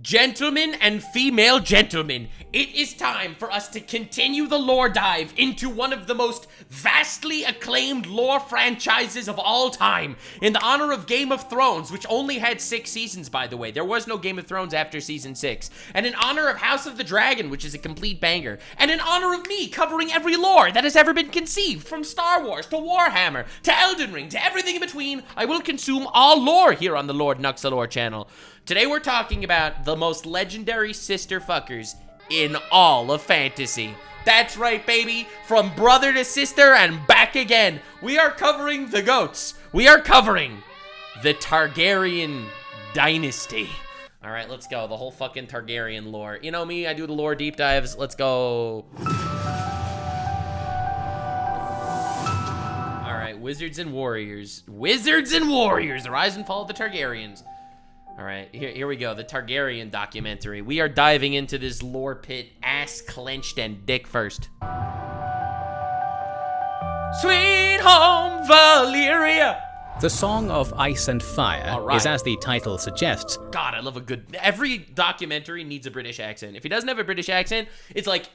Gentlemen and female gentlemen, it is time for us to continue the lore dive into one of the most vastly acclaimed lore franchises of all time. In the honor of Game of Thrones, which only had 6 seasons, by the way. There was no Game of Thrones after season 6. And in honor of House of the Dragon, which is a complete banger. And in honor of me covering every lore that has ever been conceived, from Star Wars to Warhammer to Elden Ring to everything in between, I will consume all lore here on the Lord Nuxanor channel. Today we're talking about the most legendary sister fuckers in all of fantasy. That's right, baby. From brother to sister and back again. We are covering the goats. We are covering the Targaryen dynasty. All right, let's go. The whole fucking Targaryen lore. You know me, I do the lore deep dives. Let's go. All right, Wizards and Warriors. Wizards and Warriors, the rise and fall of the Targaryens. All right, here we go, the Targaryen documentary. We are diving into this lore pit, ass clenched and dick first. Sweet home Valyria. The Song of Ice and Fire is as the title suggests. God, I love a good... Every documentary needs a British accent. If he doesn't have a British accent, it's like...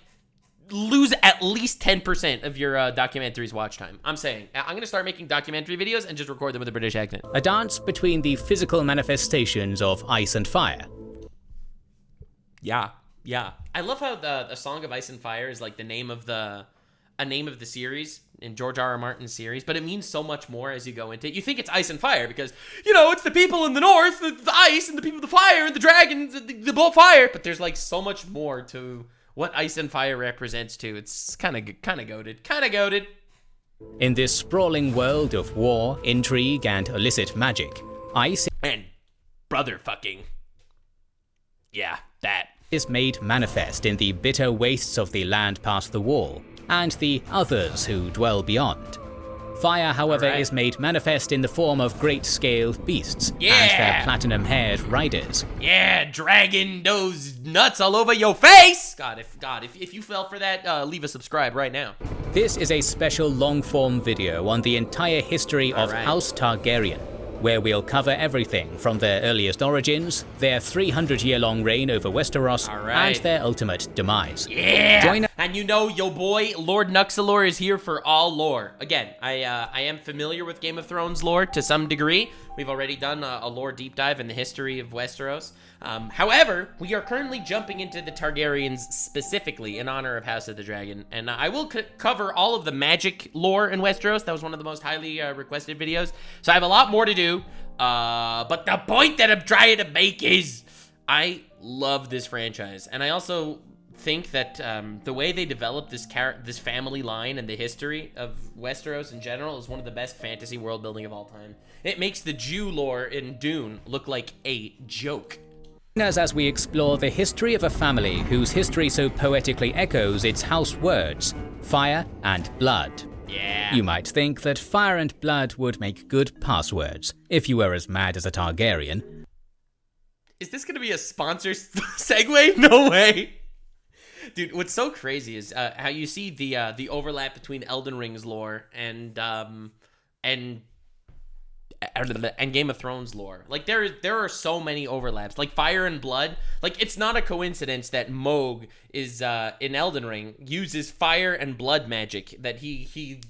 lose at least 10% of your documentary's watch time. I'm saying. I'm gonna start making documentary videos and just record them with a British accent. A dance between the physical manifestations of ice and fire. Yeah. I love how the Song of Ice and Fire is like a name of the series in George R.R. Martin's series, but it means so much more as you go into it. You think it's ice and fire because, you know, it's the people in the north, the ice, and the people of the fire, and the dragons, the bull fire, but there's like so much more to what ice and fire represents to. It's kind of goated. In this sprawling world of war, intrigue, and illicit magic, ice and brother fucking. Yeah, that is made manifest in the bitter wastes of the land past the wall, and the others who dwell beyond. Fire, however, is made manifest in the form of great-scale beasts and their platinum-haired riders. Yeah, dragging those nuts all over your face! God, if you fell for that, leave a subscribe right now. This is a special long-form video on the entire history of House Targaryen, where we'll cover everything from their earliest origins, their 300-year-long reign over Westeros, and their ultimate demise. Yeah! And you know, yo boy, Lord Nuxanor is here for all lore. Again, I am familiar with Game of Thrones lore to some degree. We've already done a lore deep dive in the history of Westeros. However, we are currently jumping into the Targaryens specifically in honor of House of the Dragon. And I will cover all of the magic lore in Westeros. That was one of the most highly requested videos. So I have a lot more to do. But the point that I'm trying to make is I love this franchise. And I also think that the way they developed this family line and the history of Westeros in general is one of the best fantasy world building of all time. It makes the Jew lore in Dune look like a joke. As we explore the history of a family whose history so poetically echoes its house words, fire and blood. Yeah. You might think that fire and blood would make good passwords if you were as mad as a Targaryen. Is this gonna be a sponsor segue? No way. Dude, what's so crazy is how you see the overlap between Elden Ring's lore and Game of Thrones lore. Like there are so many overlaps. Like Fire and Blood. Like it's not a coincidence that Mohg is in Elden Ring uses fire and blood magic that he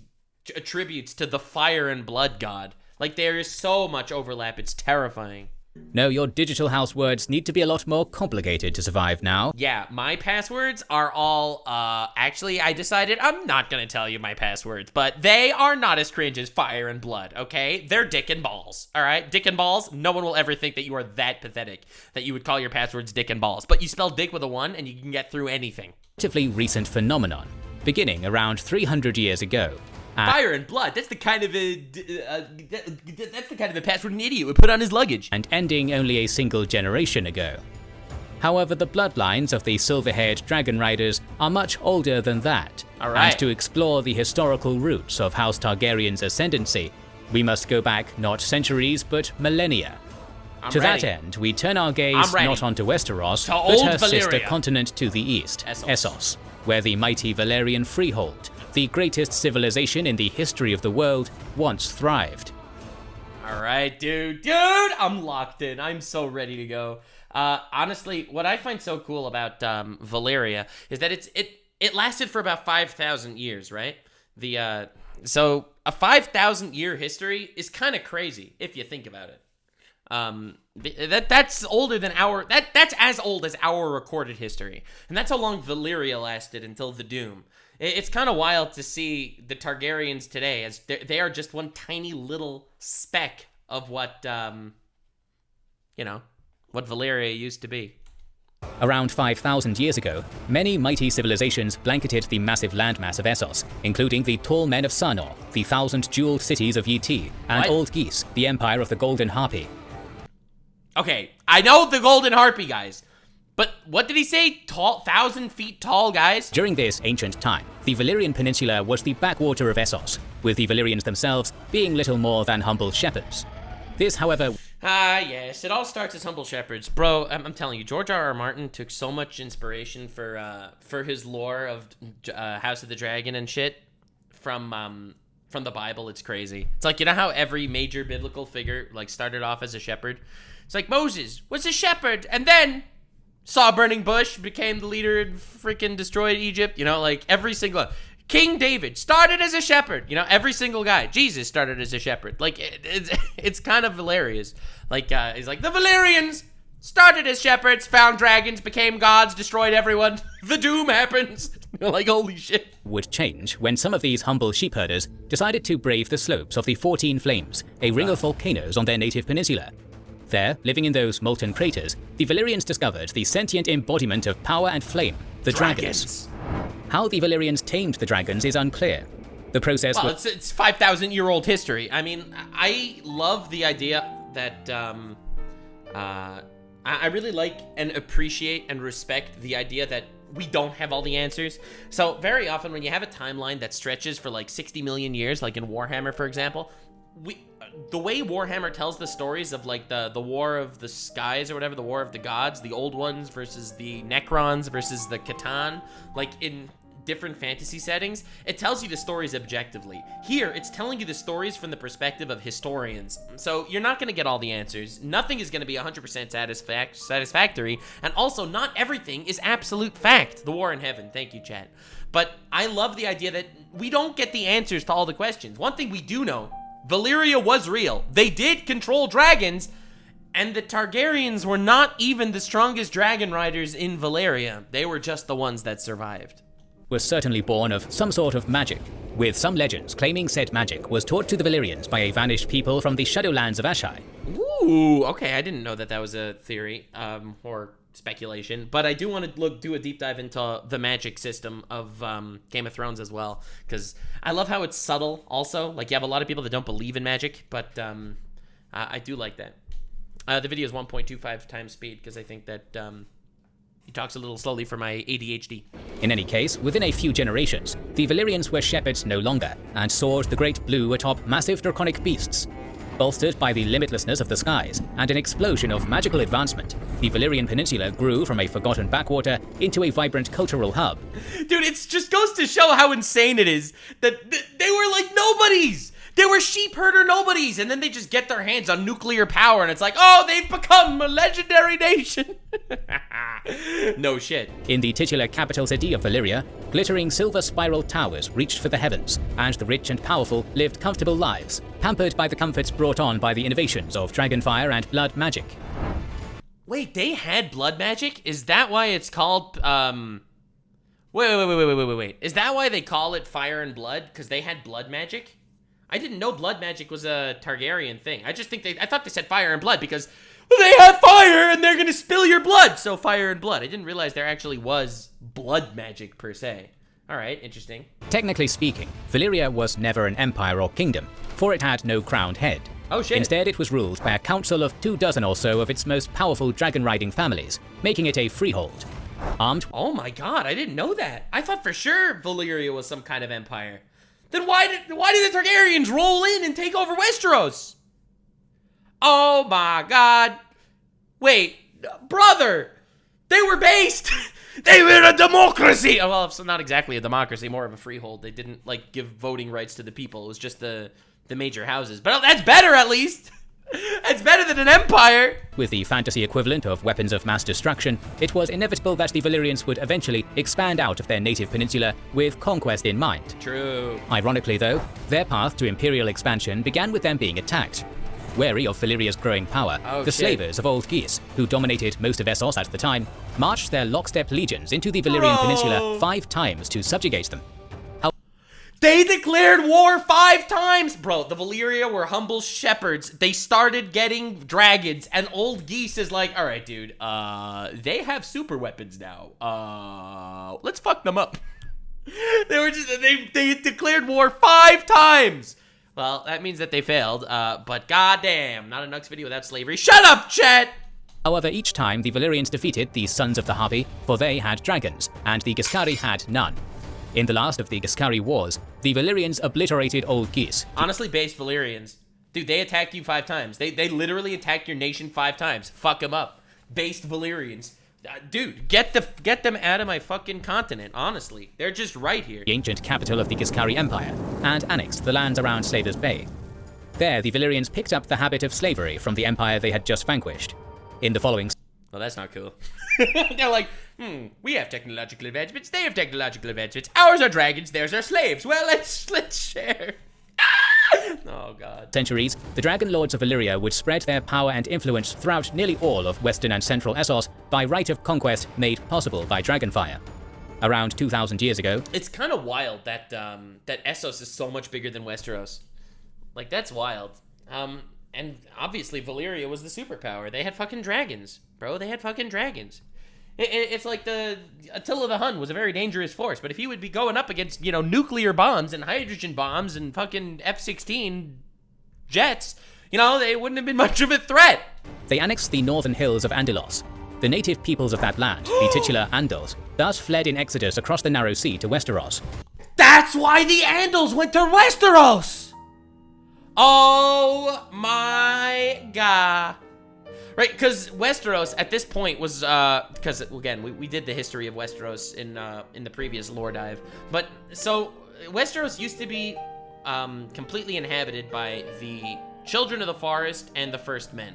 attributes to the fire and blood god. Like there is so much overlap. It's terrifying. No, your digital house words need to be a lot more complicated to survive now. Yeah, my passwords are all, actually, I decided I'm not gonna tell you my passwords, but they are not as cringe as Fire and Blood, okay? They're dick and balls, all right? Dick and balls, no one will ever think that you are that pathetic, that you would call your passwords dick and balls, but you spell dick with a 1 and you can get through anything. Relatively recent phenomenon, beginning around 300 years ago. Fire and Blood, that's the kind of a password an idiot would put on his luggage. And ending only a single generation ago. However, the bloodlines of the silver-haired dragon riders are much older than that. And to explore the historical roots of House Targaryen's ascendancy, we must go back not centuries but millennia. To that end, we turn our gaze not onto Westeros, but her sister continent to the east, Essos, where the mighty Valyrian Freehold, the greatest civilization in the history of the world, once thrived. All right, dude, I'm locked in. I'm so ready to go. Honestly, what I find so cool about Valyria is that it lasted for about 5,000 years, right? So a 5,000 year history is kind of crazy if you think about it. That's older than that's as old as our recorded history, and that's how long Valyria lasted until the Doom. It's kind of wild to see the Targaryens today as they are just one tiny little speck of what what Valyria used to be. Around 5,000 years ago, many mighty civilizations blanketed the massive landmass of Essos, including the Tall Men of Nuxanor, the 1,000-jeweled cities of Vtube, and Old Geese, the Empire of the Golden Harpy. Okay, I know the Golden Harpy, guys. But what did he say? 1,000 feet tall, guys? During this ancient time, the Valyrian Peninsula was the backwater of Essos, with the Valyrians themselves being little more than humble shepherds. This, however... yes, it all starts as humble shepherds. Bro, I'm telling you, George R.R. Martin took so much inspiration for his lore of House of the Dragon and shit from the Bible. It's crazy. It's like, you know how every major biblical figure, like, started off as a shepherd? It's like Moses was a shepherd, and then saw a burning bush, became the leader and freaking destroyed Egypt. You know, like, every single... King David started as a shepherd. You know, every single guy. Jesus started as a shepherd. Like, it's kind of hilarious. Like, he's like, the Valyrians started as shepherds, found dragons, became gods, destroyed everyone. The doom happens. Like, holy shit. Would change when some of these humble sheepherders decided to brave the slopes of the 14 Flames, a ring of volcanoes on their native peninsula. There, living in those molten craters, the Valyrians discovered the sentient embodiment of power and flame, the dragons. How the Valyrians tamed the dragons is unclear. The process was... it's 5,000-year-old history. I mean, I love the idea that... I really like and appreciate and respect the idea that we don't have all the answers. So very often when you have a timeline that stretches for like 60 million years, like in Warhammer, for example, the way Warhammer tells the stories of like the War of the Skies or whatever, the War of the Gods, the old ones versus the Necrons versus the Catan, like in different fantasy settings, it tells you the stories objectively. Here, it's telling you the stories from the perspective of historians. So you're not going to get all the answers. Nothing is going to be 100% satisfactory, and also not everything is absolute fact. The War in Heaven, thank you, chat. But I love the idea that we don't get the answers to all the questions. One thing we do know, Valyria was real. They did control dragons, and the Targaryens were not even the strongest dragon riders in Valyria. They were just the ones that survived. Was certainly born of some sort of magic, with some legends claiming said magic was taught to the Valyrians by a vanished people from the Shadowlands of Ashai. Ooh, okay, I didn't know that was a theory, or speculation, but I do want to do a deep dive into the magic system of Game of Thrones as well, because I love how it's subtle also. Like, you have a lot of people that don't believe in magic, but I do like that. The video is 1.25 times speed, because I think that he talks a little slowly for my ADHD. In any case, within a few generations, the Valyrians were shepherds no longer, and soared the Great Blue atop massive draconic beasts. Bolstered by the limitlessness of the skies and an explosion of magical advancement, the Valyrian Peninsula grew from a forgotten backwater into a vibrant cultural hub. Dude, it just goes to show how insane it is that they were like nobodies! They were sheep herder nobodies, and then they just get their hands on nuclear power, and it's like, oh, they've become a legendary nation. No shit. In the titular capital city of Valyria, glittering silver spiral towers reached for the heavens, and the rich and powerful lived comfortable lives, pampered by the comforts brought on by the innovations of dragonfire and blood magic. Wait, they had blood magic? Is that why it's called, Wait. Is that why they call it fire and blood? Because they had blood magic? I didn't know blood magic was a Targaryen thing. I thought they said fire and blood because they have fire and they're gonna spill your blood. So fire and blood. I didn't realize there actually was blood magic per se. All right, interesting. Technically speaking, Valyria was never an empire or kingdom, for it had no crowned head. Oh shit. Instead, it was ruled by a council of 24 or so of its most powerful dragon-riding families, making it a freehold. Armed... Oh my god, I didn't know that. I thought for sure Valyria was some kind of empire. Then why did the Targaryens roll in and take over Westeros? Oh my god. Wait, brother, they were based. They were a democracy. Oh, well, it's not exactly a democracy, more of a freehold. They didn't like give voting rights to the people. It was just the major houses. But that's better at least. It's better than an empire! With the fantasy equivalent of weapons of mass destruction, it was inevitable that the Valyrians would eventually expand out of their native peninsula with conquest in mind. True. Ironically though, their path to imperial expansion began with them being attacked. Wary of Valyria's growing power, the slavers of Old Geese, who dominated most of Essos at the time, marched their lockstep legions into the Valyrian Peninsula 5 times to subjugate them. They declared war 5 times! Bro, the Valyria were humble shepherds. They started getting dragons, and Old Geese is like, alright, dude, they have super weapons now. Let's fuck them up. They declared war 5 times! Well, that means that they failed, but goddamn, not a Nux video without slavery. Shut up, chat! However, each time the Valyrians defeated the Sons of the Harpy, for they had dragons, and the Giscari had none. In the last of the Giscari Wars, the Valyrians obliterated Old Geese. Honestly based Valyrians. Dude, they attacked you 5 times. They literally attacked your nation 5 times. Fuck them up. Based Valyrians. Dude, get them out of my fucking continent, honestly. They're just right here. The ancient capital of the Giscari Empire, and annexed the lands around Slavers Bay. There, the Valyrians picked up the habit of slavery from the empire they had just vanquished. In the following... Well, that's not cool. They're like, we have technological advancements, they have technological advancements. Ours are dragons, theirs are slaves. Well, let's share. Oh, God. Centuries, the Dragon Lords of Valyria would spread their power and influence throughout nearly all of western and central Essos by right of conquest made possible by Dragonfire. Around 2,000 years ago... It's kind of wild that that Essos is so much bigger than Westeros. Like, that's wild. And obviously Valyria was the superpower. They had fucking dragons, bro. They had fucking dragons. It's like Attila the Hun was a very dangerous force, but if he would be going up against, nuclear bombs and hydrogen bombs and fucking F-16 jets, they wouldn't have been much of a threat. They annexed the northern hills of Andelos. The native peoples of that land, the titular Andals, thus fled in exodus across the narrow sea to Westeros. That's why the Andals went to Westeros! Oh my god. Right, because Westeros at this point was, because again, we did the history of Westeros in the previous lore dive. But, so, Westeros used to be completely inhabited by the Children of the Forest and the First Men.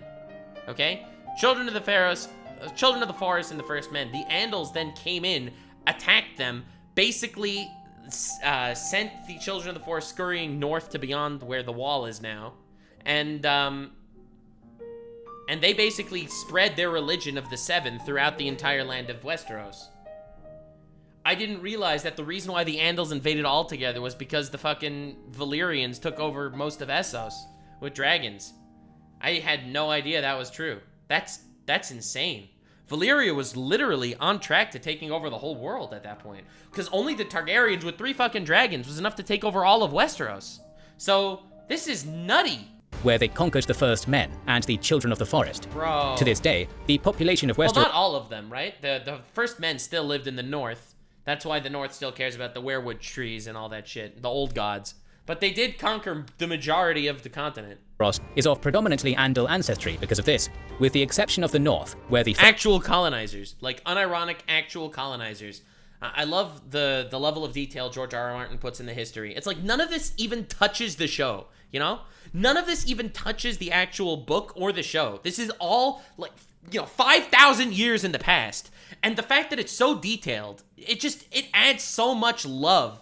Okay? Children of the Forest and the First Men. The Andals then came in, attacked them, basically sent the Children of the Forest scurrying north to beyond where the wall is now, and they basically spread their religion of the Seven throughout the entire land of Westeros. I didn't realize that the reason why the Andals invaded altogether was because the fucking Valyrians took over most of Essos with dragons. I had no idea that was true. That's insane. Valyria was literally on track to taking over the whole world at that point. Because only the Targaryens with 3 fucking dragons was enough to take over all of Westeros. So, this is nutty. Where they conquered the First Men and the Children of the Forest. Bro. To this day, the population of Westeros... Well, not all of them, right? The First Men still lived in the north. That's why the north still cares about the weirwood trees and all that shit. The old gods. But they did conquer the majority of the continent. Is of predominantly Andal ancestry because of this, with the exception of the north, where the... Actual colonizers. Like, unironic actual colonizers. I love the level of detail George R.R. Martin puts in the history. It's like, none of this even touches the show, None of this even touches the actual book or the show. This is all, like, 5,000 years in the past. And the fact that it's so detailed, it adds so much love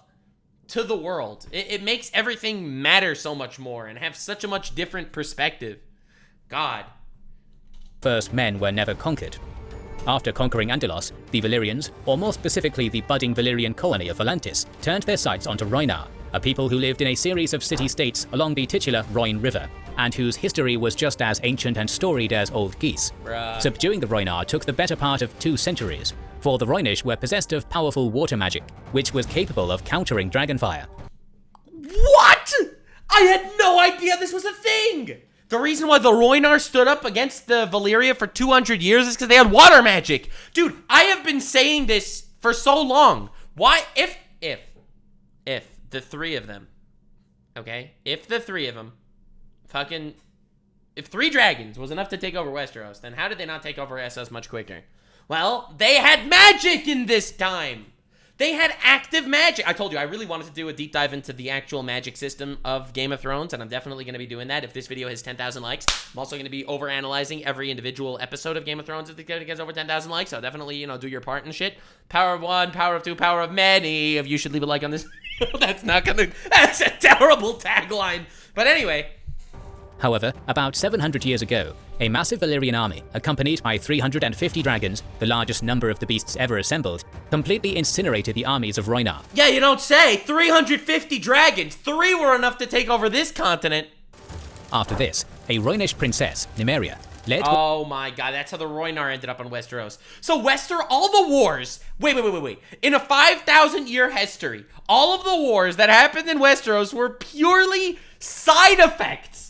to the world. It makes everything matter so much more and have such a much different perspective. God. First Men were never conquered. After conquering Andelos, the Valyrians, or more specifically the budding Valyrian colony of Volantis, turned their sights onto Rhoynar, a people who lived in a series of city-states along the titular Rhoyne River, and whose history was just as ancient and storied as Old Geese. Bruh. Subduing the Rhoynar took the better part of 2 centuries, for the Rhoynish were possessed of powerful water magic, which was capable of countering dragonfire. What?! I had no idea this was a thing! The reason why the Rhoynar stood up against the Valyria for 200 years is because they had water magic! Dude, I have been saying this for so long. Why, if the 3 of them, okay? If the 3 of them if 3 dragons was enough to take over Westeros, then how did they not take over Essos much quicker? Well, they had magic in this time! They had active magic. I told you, I really wanted to do a deep dive into the actual magic system of Game of Thrones, and I'm definitely going to be doing that if this video has 10,000 likes. I'm also going to be over-analyzing every individual episode of Game of Thrones if it gets over 10,000 likes, so definitely, you know, do your part and shit. Power of one, power of two, power of many. If you should leave a like on this video, that's a terrible tagline. But anyway. However, about 700 years ago, a massive Valyrian army, accompanied by 350 dragons, the largest number of the beasts ever assembled, completely incinerated the armies of Rhoynar. Yeah, you don't say! 350 dragons! 3 were enough to take over this continent! After this, a Rhoynish princess, Nymeria, led... Oh my god, that's how the Rhoynar ended up on Westeros. So all the wars... Wait. In a 5,000-year history, all of the wars that happened in Westeros were purely side effects.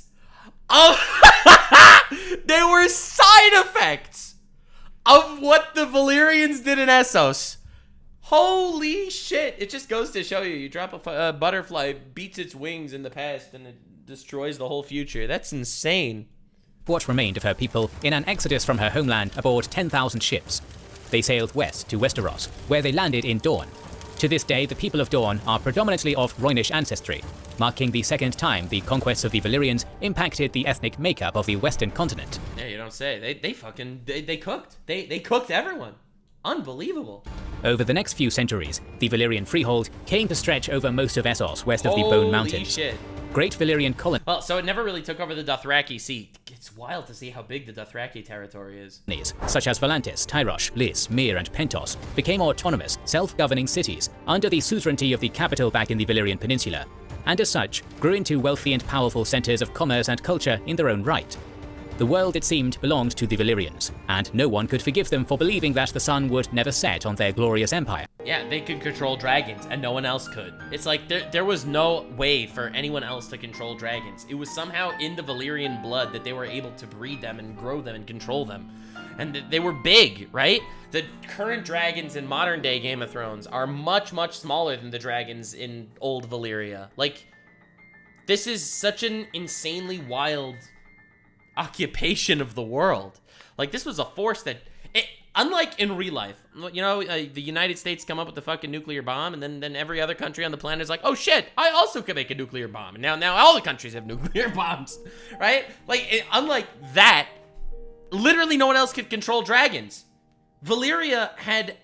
They were side effects of what the Valyrians did in Essos. Holy shit. It just goes to show you, you drop a butterfly, beats its wings in the past, and it destroys the whole future. That's insane. What remained of her people in an exodus from her homeland aboard 10,000 ships. They sailed west to Westeros, where they landed in Dorne. To this day, the people of Dorne are predominantly of Rhoynish ancestry, marking the second time the conquests of the Valyrians impacted the ethnic makeup of the western continent. Yeah, you don't say. They cooked. They cooked everyone. Unbelievable. Over the next few centuries, the Valyrian Freehold came to stretch over most of Essos west of the Bone Mountains. Shit. Great Valyrian colonies. Well, so it never really took over the Dothraki. See, it's wild to see how big the Dothraki territory is. Such as Volantis, Tyrosh, Lys, Myr, and Pentos became autonomous, self-governing cities under the suzerainty of the capital back in the Valyrian Peninsula, and as such, grew into wealthy and powerful centers of commerce and culture in their own right. The world, it seemed, belonged to the Valyrians, and no one could forgive them for believing that the sun would never set on their glorious empire. Yeah, they could control dragons, and no one else could. It's like there was no way for anyone else to control dragons. It was somehow in the Valyrian blood that they were able to breed them and grow them and control them. And they were big, right? The current dragons in modern day Game of Thrones are much, much smaller than the dragons in old Valyria. Like, this is such an insanely wild occupation of the world. Like, this was a force that, unlike in real life, you know, the United States come up with the fucking nuclear bomb, and then every other country on the planet is like, oh shit, I also can make a nuclear bomb. And now all the countries have nuclear bombs, right? Like, unlike that, literally no one else could control dragons. Valyria had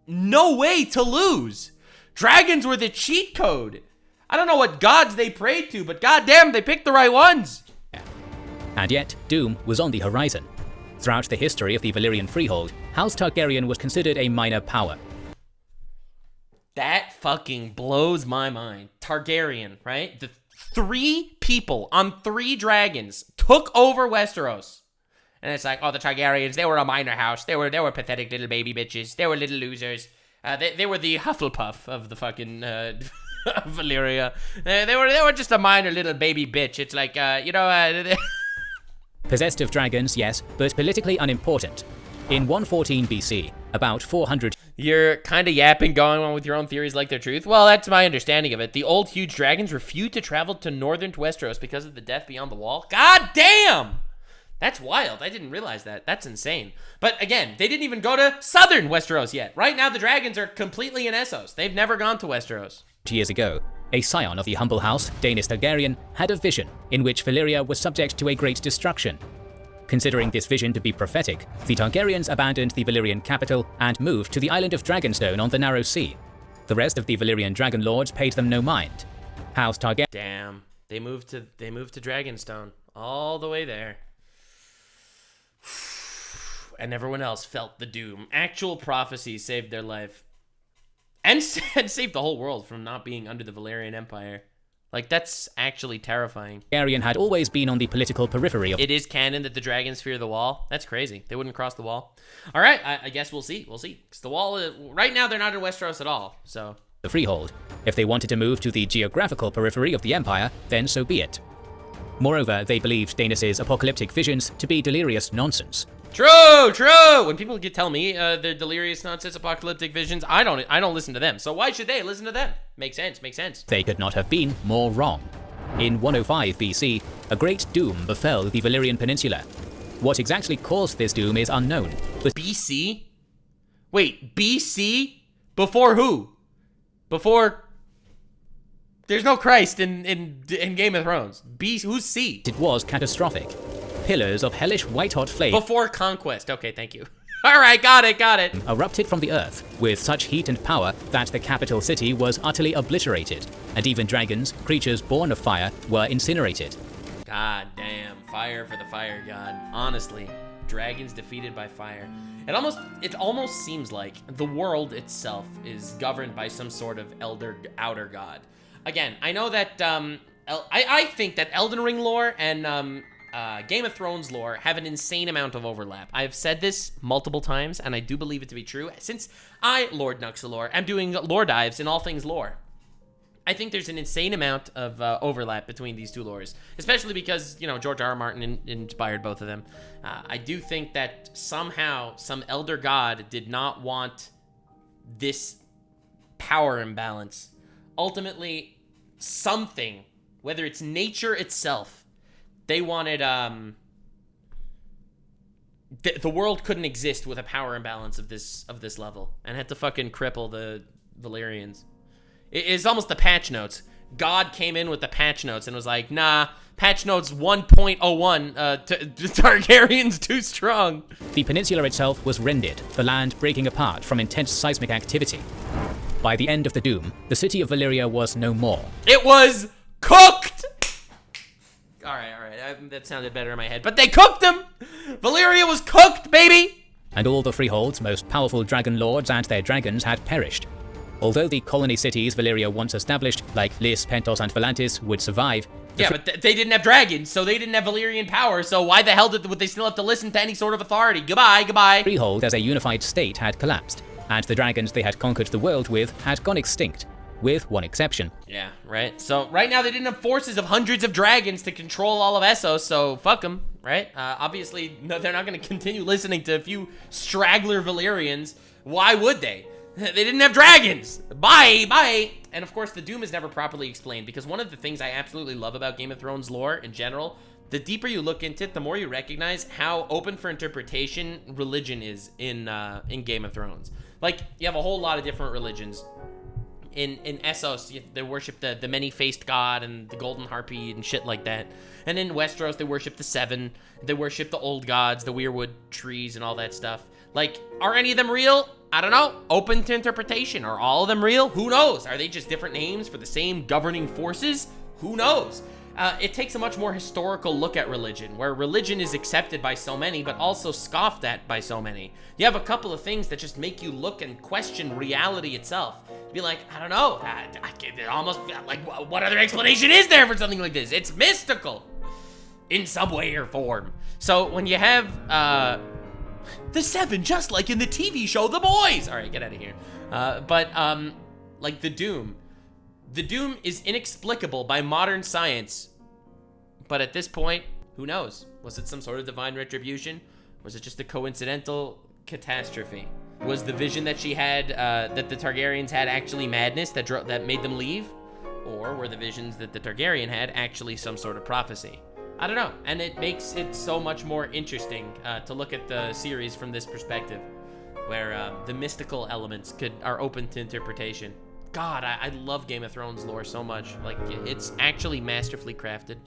no way to lose. Dragons were the cheat code. I don't know what gods they prayed to, but goddamn, they picked the right ones. And yet, doom was on the horizon. Throughout the history of the Valyrian Freehold, House Targaryen was considered a minor power. That fucking blows my mind. Targaryen, right? The 3 people on 3 dragons took over Westeros. And it's like, oh, the Targaryens, they were a minor house. They were pathetic little baby bitches. They were little losers. They were the Hufflepuff of the fucking Valyria. They were just a minor little baby bitch. It's like, you know... Possessed of dragons, yes, but politically unimportant. In 114 BC, about 400... You're kind of yapping, going on with your own theories like they're truth? Well, that's my understanding of it. The old huge dragons refused to travel to northern Westeros because of the death beyond the wall. God damn! That's wild. I didn't realize that. That's insane. But again, they didn't even go to southern Westeros yet. Right now, the dragons are completely in Essos. They've never gone to Westeros. Years ago, a scion of the humble house, Daenerys Targaryen, had a vision in which Valyria was subject to a great destruction. Considering this vision to be prophetic, the Targaryens abandoned the Valyrian capital and moved to the island of Dragonstone on the Narrow Sea. The rest of the Valyrian dragon lords paid them no mind. House Targaryen... Damn. They moved to Dragonstone. All the way there. And everyone else felt the doom. Actual prophecy saved their life. And saved the whole world from not being under the Valyrian Empire. Like, that's actually terrifying. Targaryen had always been on the political periphery of... It is canon that the dragons fear the wall. That's crazy. They wouldn't cross the wall. All right, I guess we'll see. We'll see. Because the wall, right now, they're not in Westeros at all, so... The Freehold. If they wanted to move to the geographical periphery of the Empire, then so be it. Moreover, they believed Daenerys' apocalyptic visions to be delirious nonsense. True, true. When people tell me they're delirious nonsense, apocalyptic visions, I don't listen to them. So why should they listen to them? Makes sense, makes sense. They could not have been more wrong. In 105 BC, a great doom befell the Valyrian Peninsula. What exactly caused this doom is unknown. But BC? Wait, BC? Before who? Before... There's no Christ in Game of Thrones. B, who's C? It was catastrophic. Pillars of hellish white-hot flame Before Conquest. Okay, thank you. All right, got it. erupted from the earth with such heat and power that the capital city was utterly obliterated, and even dragons, creatures born of fire, were incinerated. God damn, fire for the fire god. Honestly, dragons defeated by fire. It almost seems like the world itself is governed by some sort of outer god. Again, I know that I think that Elden Ring lore and Game of Thrones lore have an insane amount of overlap. I've said this multiple times, and I do believe it to be true. Since I, Lord Nuxanor, am doing lore dives in all things lore, I think there's an insane amount of overlap between these two lores, especially because, you know, George R.R. Martin inspired both of them. I do think that somehow some elder god did not want this power imbalance. Ultimately, something, whether it's nature itself, they wanted, the world couldn't exist with a power imbalance of this level, and had to fucking cripple the Valyrians. It's almost the patch notes. God came in with the patch notes and was like, nah, patch notes 1.01, Targaryen's too strong. The peninsula itself was rended, the land breaking apart from intense seismic activity. By the end of the Doom, the city of Valyria was no more. It was cooked! All right, that sounded better in my head. But they cooked them! Valyria was cooked, baby! And all the Freehold's most powerful dragon lords and their dragons had perished. Although the colony cities Valyria once established, like Lys, Pentos, and Volantis, would survive... But they didn't have dragons, so they didn't have Valyrian power, so why the hell would they still have to listen to any sort of authority? Goodbye. Freehold as a unified state had collapsed, and the dragons they had conquered the world with had gone extinct. With one exception. Yeah, right? So, right now, they didn't have forces of hundreds of dragons to control all of Essos, so fuck them, right? Obviously, no, they're not going to continue listening to a few straggler Valyrians. Why would they? They didn't have dragons! Bye! And of course, the Doom is never properly explained, because one of the things I absolutely love about Game of Thrones lore in general, the deeper you look into it, the more you recognize how open for interpretation religion is in Game of Thrones. Like, you have a whole lot of different religions. In Essos, they worship the many-faced god and the golden harpy and shit like that. And in Westeros, they worship the Seven. They worship the old gods, the weirwood trees, and all that stuff. Like, are any of them real? I don't know. Open to interpretation. Are all of them real? Who knows? Are they just different names for the same governing forces? Who knows? It takes a much more historical look at religion, where religion is accepted by so many, but also scoffed at by so many. You have a couple of things that just make you look and question reality itself. Be like, I don't know, I almost like, what other explanation is there for something like this? It's mystical in some way or form. So when you have the Seven, just like in the TV show The Boys. All right, get out of here. Like the Doom is inexplicable by modern science. But at this point, who knows? Was it some sort of divine retribution? Was it just a coincidental catastrophe? Was the vision that she had, that the Targaryens had, actually madness that made them leave? Or were the visions that the Targaryen had actually some sort of prophecy? I don't know, and it makes it so much more interesting to look at the series from this perspective, where the mystical elements are open to interpretation. God, I love Game of Thrones lore so much. Like, it's actually masterfully crafted.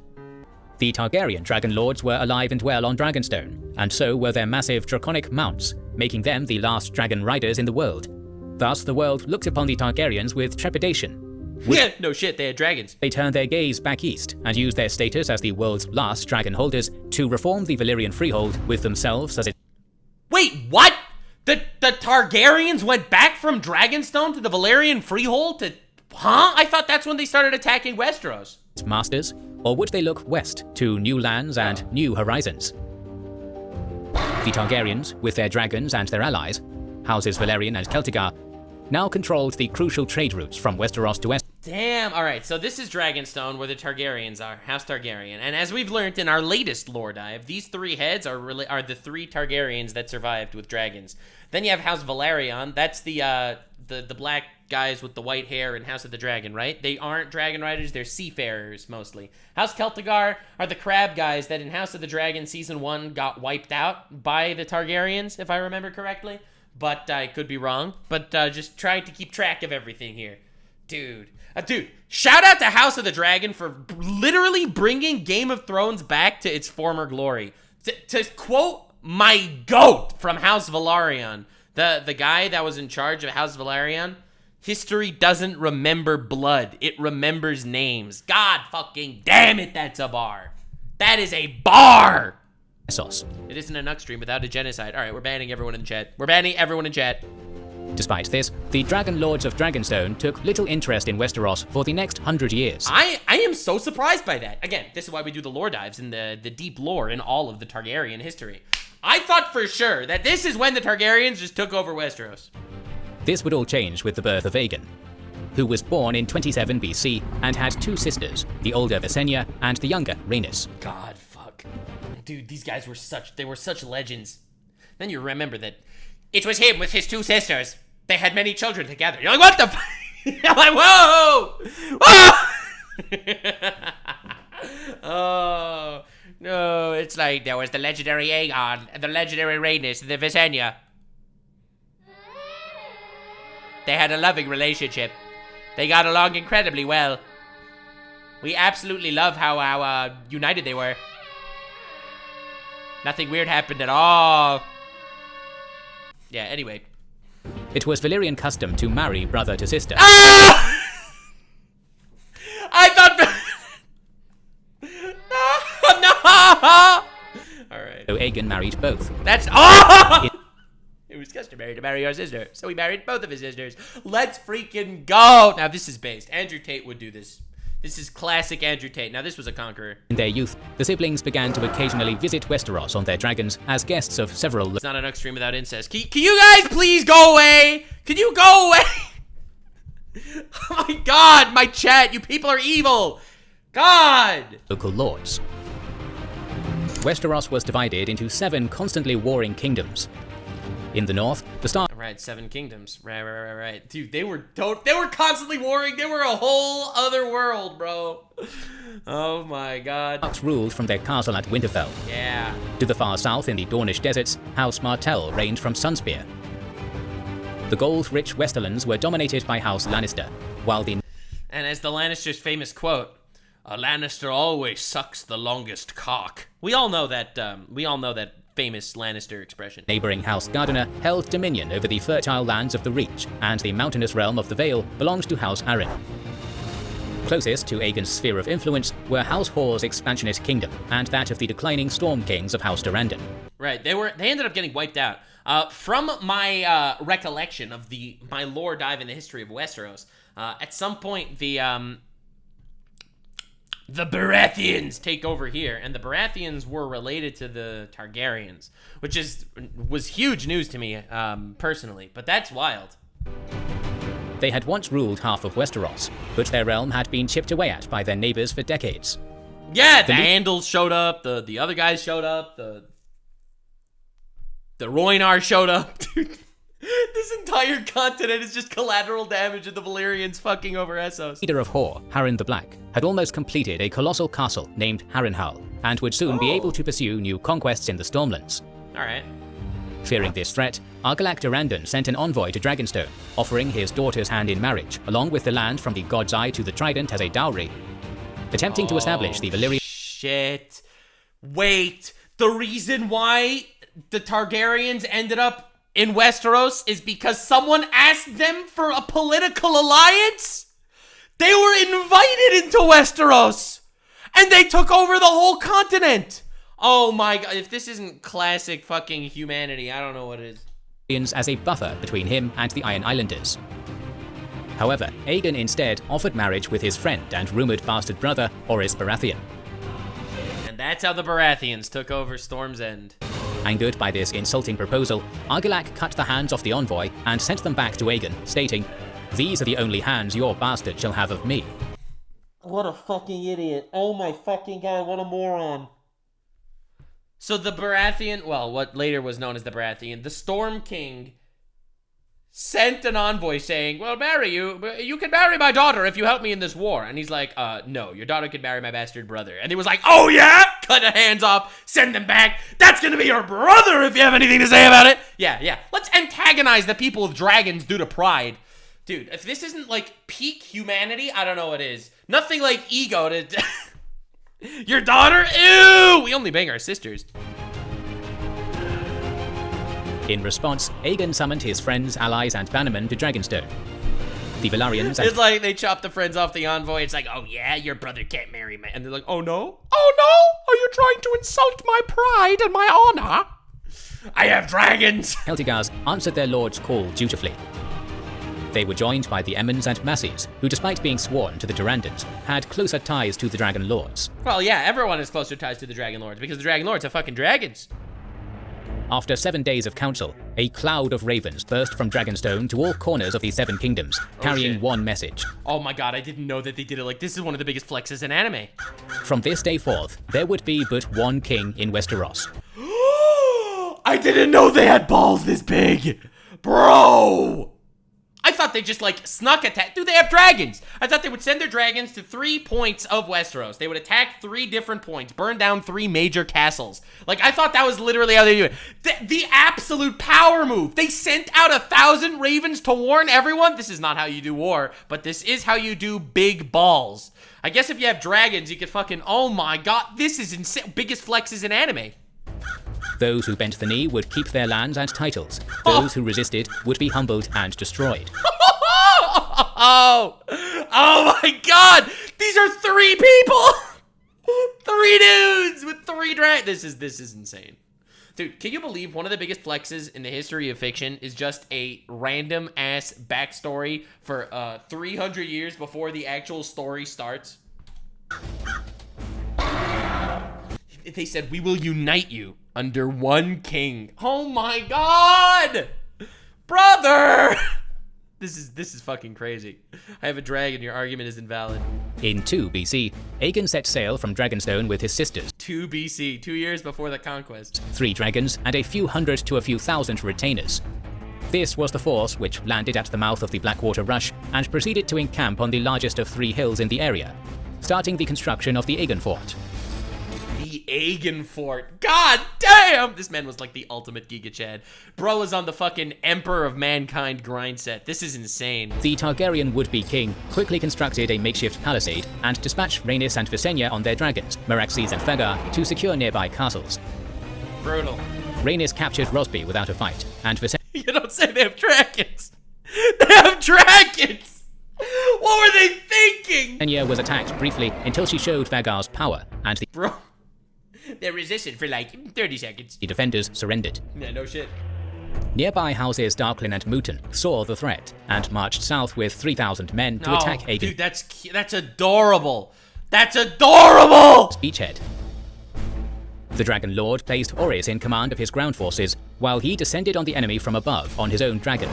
The Targaryen dragon lords were alive and well on Dragonstone, and so were their massive draconic mounts, making them the last dragon riders in the world. Thus, the world looked upon the Targaryens with trepidation. Yeah, no shit, they had dragons. They turned their gaze back east and used their status as the world's last dragon holders to reform the Valyrian Freehold with themselves as it... Wait, what? The Targaryens went back from Dragonstone to the Valyrian Freehold to... Huh? I thought that's when they started attacking Westeros. Masters, or would they look west to new lands and new horizons? The Targaryens, with their dragons and their allies, Houses Valyrian and Celtigar, now controlled the crucial trade routes from Westeros to West. Damn, alright, so this is Dragonstone, where the Targaryens are, House Targaryen, and as we've learned in our latest lore dive, these three heads are the three Targaryens that survived with dragons. Then you have House Valyrian, that's the black guys with the white hair in House of the Dragon, right? They aren't dragon riders, they're seafarers, mostly. House Celtigar are the crab guys that in House of the Dragon Season 1 got wiped out by the Targaryens, if I remember correctly. but I could be wrong. But just trying to keep track of everything here. Dude, shout out to House of the Dragon for literally bringing Game of Thrones back to its former glory. To quote my GOAT from House Valyrian, the guy that was in charge of House Valyrian, history doesn't remember blood, it remembers names. God fucking damn it, that's a bar. That is a bar! Sauce. It isn't a Nux stream without a genocide. Alright, we're banning everyone in chat. We're banning everyone in chat. Despite this, the Dragon Lords of Dragonstone took little interest in Westeros for the next 100 years. I am so surprised by that. Again, this is why we do the lore dives and the deep lore in all of the Targaryen history. I thought for sure that this is when the Targaryens just took over Westeros. This would all change with the birth of Aegon, who was born in 27 BC and had two sisters, the older Visenya and the younger Rhaenys. God, fuck. Dude, these guys were such legends. Then you remember that it was him with his two sisters. They had many children together. You're like, what the fuck? I'm like, whoa! Whoa! Oh, no, it's like there was the legendary Aegon and the legendary Rhaenys and the Visenya. They had a loving relationship. They got along incredibly well. We absolutely love how united they were. Nothing weird happened at all. Yeah, anyway. It was Valyrian custom to marry brother to sister. Ah! I thought... No! Alright. So Aegon married both. That's... Oh! It was customary to marry our sister, so he married both of his sisters. Let's freaking go! Now, this is based. Andrew Tate would do this. This is classic Andrew Tate. Now, this was a Conqueror. In their youth, the siblings began to occasionally visit Westeros on their dragons as guests of several... It's not an extreme without incest. Can you guys please go away? Can you go away? Oh my god, my chat, you people are evil. God! Local lords. Westeros was divided into 7 constantly warring kingdoms. In the north, the Stark... Right, 7 kingdoms. Right. Dude, they were constantly warring. They were a whole other world, bro. Oh my god. Starks ruled from their castle at Winterfell. Yeah. To the far south in the Dornish deserts, House Martell reigned from Sunspear. The gold-rich Westerlands were dominated by House Lannister, while the... And as the Lannisters' famous quote, "A Lannister always sucks the longest cock." We all know that famous Lannister expression. Neighboring House Gardener held dominion over the fertile lands of the Reach, and the mountainous realm of the Vale belonged to House Harrenhal. Closest to Aegon's sphere of influence were House Hoare's expansionist kingdom, and that of the declining Storm Kings of House Durrandon. Right, they ended up getting wiped out. From my recollection of my lore dive in the history of Westeros, at some point the Baratheons take over here, and the Baratheons were related to the Targaryens, which was huge news to me personally, but that's wild. They had once ruled half of Westeros, but their realm had been chipped away at by their neighbors for decades. Yeah, the Andals showed up, the other guys showed up, the Rhoynar showed up. Dude, this entire continent is just collateral damage of the Valyrians fucking over Essos. Leader of Hoare, Harren the Black, had almost completed a colossal castle named Harrenhal, and would soon be able to pursue new conquests in the Stormlands. Alright. Fearing this threat, Argilac Durrandon sent an envoy to Dragonstone, offering his daughter's hand in marriage, along with the land from the God's Eye to the Trident as a dowry, attempting to establish the Valyrian... Shit. Wait, the reason why the Targaryens ended up in Westeros is because someone asked them for a political alliance? They were invited into Westeros! And they took over the whole continent! Oh my god, if this isn't classic fucking humanity, I don't know what it is. As a buffer between him and the Iron Islanders. However, Aegon instead offered marriage with his friend and rumored bastard brother, Orys Baratheon. And that's how the Baratheons took over Storm's End. Angered by this insulting proposal, Argilac cut the hands off the envoy and sent them back to Aegon, stating, "These are the only hands your bastard shall have of me." What a fucking idiot. Oh my fucking god, what a moron. So the Baratheon, well, what later was known as the Baratheon, the Storm King sent an envoy saying, well, you can marry my daughter if you help me in this war. And he's like, no, your daughter can marry my bastard brother. And he was like, oh yeah? Cut the hands off, send them back. That's gonna be your brother if you have anything to say about it. Yeah. Let's antagonize the people with dragons due to pride. Dude, if this isn't like peak humanity, I don't know what is. Nothing like ego to... Your daughter? Ew! We only bang our sisters. In response, Aegon summoned his friends, allies, and bannermen to Dragonstone. The Valyrians and... It's like they chop the friends off the envoy. It's like, oh yeah, your brother can't marry me. And they're like, oh no? Oh no? Are you trying to insult my pride and my honor? I have dragons! Celtigars answered their lord's call dutifully. They were joined by the Emmons and Masseys, who despite being sworn to the Durandons, had closer ties to the Dragon Lords. Well, yeah, everyone has closer ties to the Dragon Lords, because the Dragon Lords are fucking dragons. After 7 days of council, a cloud of ravens burst from Dragonstone to all corners of the 7 kingdoms, carrying one message. Oh my god, I didn't know that they did it like this. Is one of the biggest flexes in anime. From this day forth, there would be but one king in Westeros. I didn't know they had balls this big! Bro! I thought they just, like, snuck attack. Dude, they have dragons. I thought they would send their dragons to 3 points of Westeros. They would attack 3 different points, burn down 3 major castles. Like, I thought that was literally how they do it. The absolute power move. They sent out 1,000 ravens to warn everyone. This is not how you do war, but this is how you do big balls. I guess if you have dragons, you could fucking, oh my god, this is insane. Biggest flexes in anime. Those who bent the knee would keep their lands and titles. Those who resisted would be humbled and destroyed. Oh my god! These are 3 people! 3 dudes with 3 dragons. This is insane. Dude, can you believe one of the biggest flexes in the history of fiction is just a random ass backstory for 300 years before the actual story starts? They said, we will unite you under one king. Oh my god! Brother! This is fucking crazy. I have a dragon, your argument is invalid. In 2 BC, Aegon set sail from Dragonstone with his sisters. 2 BC, 2 years before the conquest. 3 dragons and a few hundred to a few thousand retainers. This was the force which landed at the mouth of the Blackwater Rush and proceeded to encamp on the largest of 3 hills in the area, starting the construction of the Aegon Fort. The Aegon Fort. God damn! This man was like the ultimate Giga Chad. Bro is on the fucking Emperor of Mankind grind set. This is insane. The Targaryen would-be king quickly constructed a makeshift palisade and dispatched Rhaenys and Visenya on their dragons, Meraxes and Fagar, to secure nearby castles. Brutal. Rhaenys captured Rosby without a fight, and Visenya... You don't say they have dragons! They have dragons! What were they thinking? Visenya was attacked briefly until she showed Vagar's power, and the... Bro. They resisted for like 30 seconds. The defenders surrendered. Yeah, no shit. Nearby houses Darklyn and Mooten saw the threat and marched south with 3,000 men to attack Aegon. Dude, that's adorable. That's adorable! Beachhead. The Dragon Lord placed Orys in command of his ground forces, while he descended on the enemy from above on his own dragon.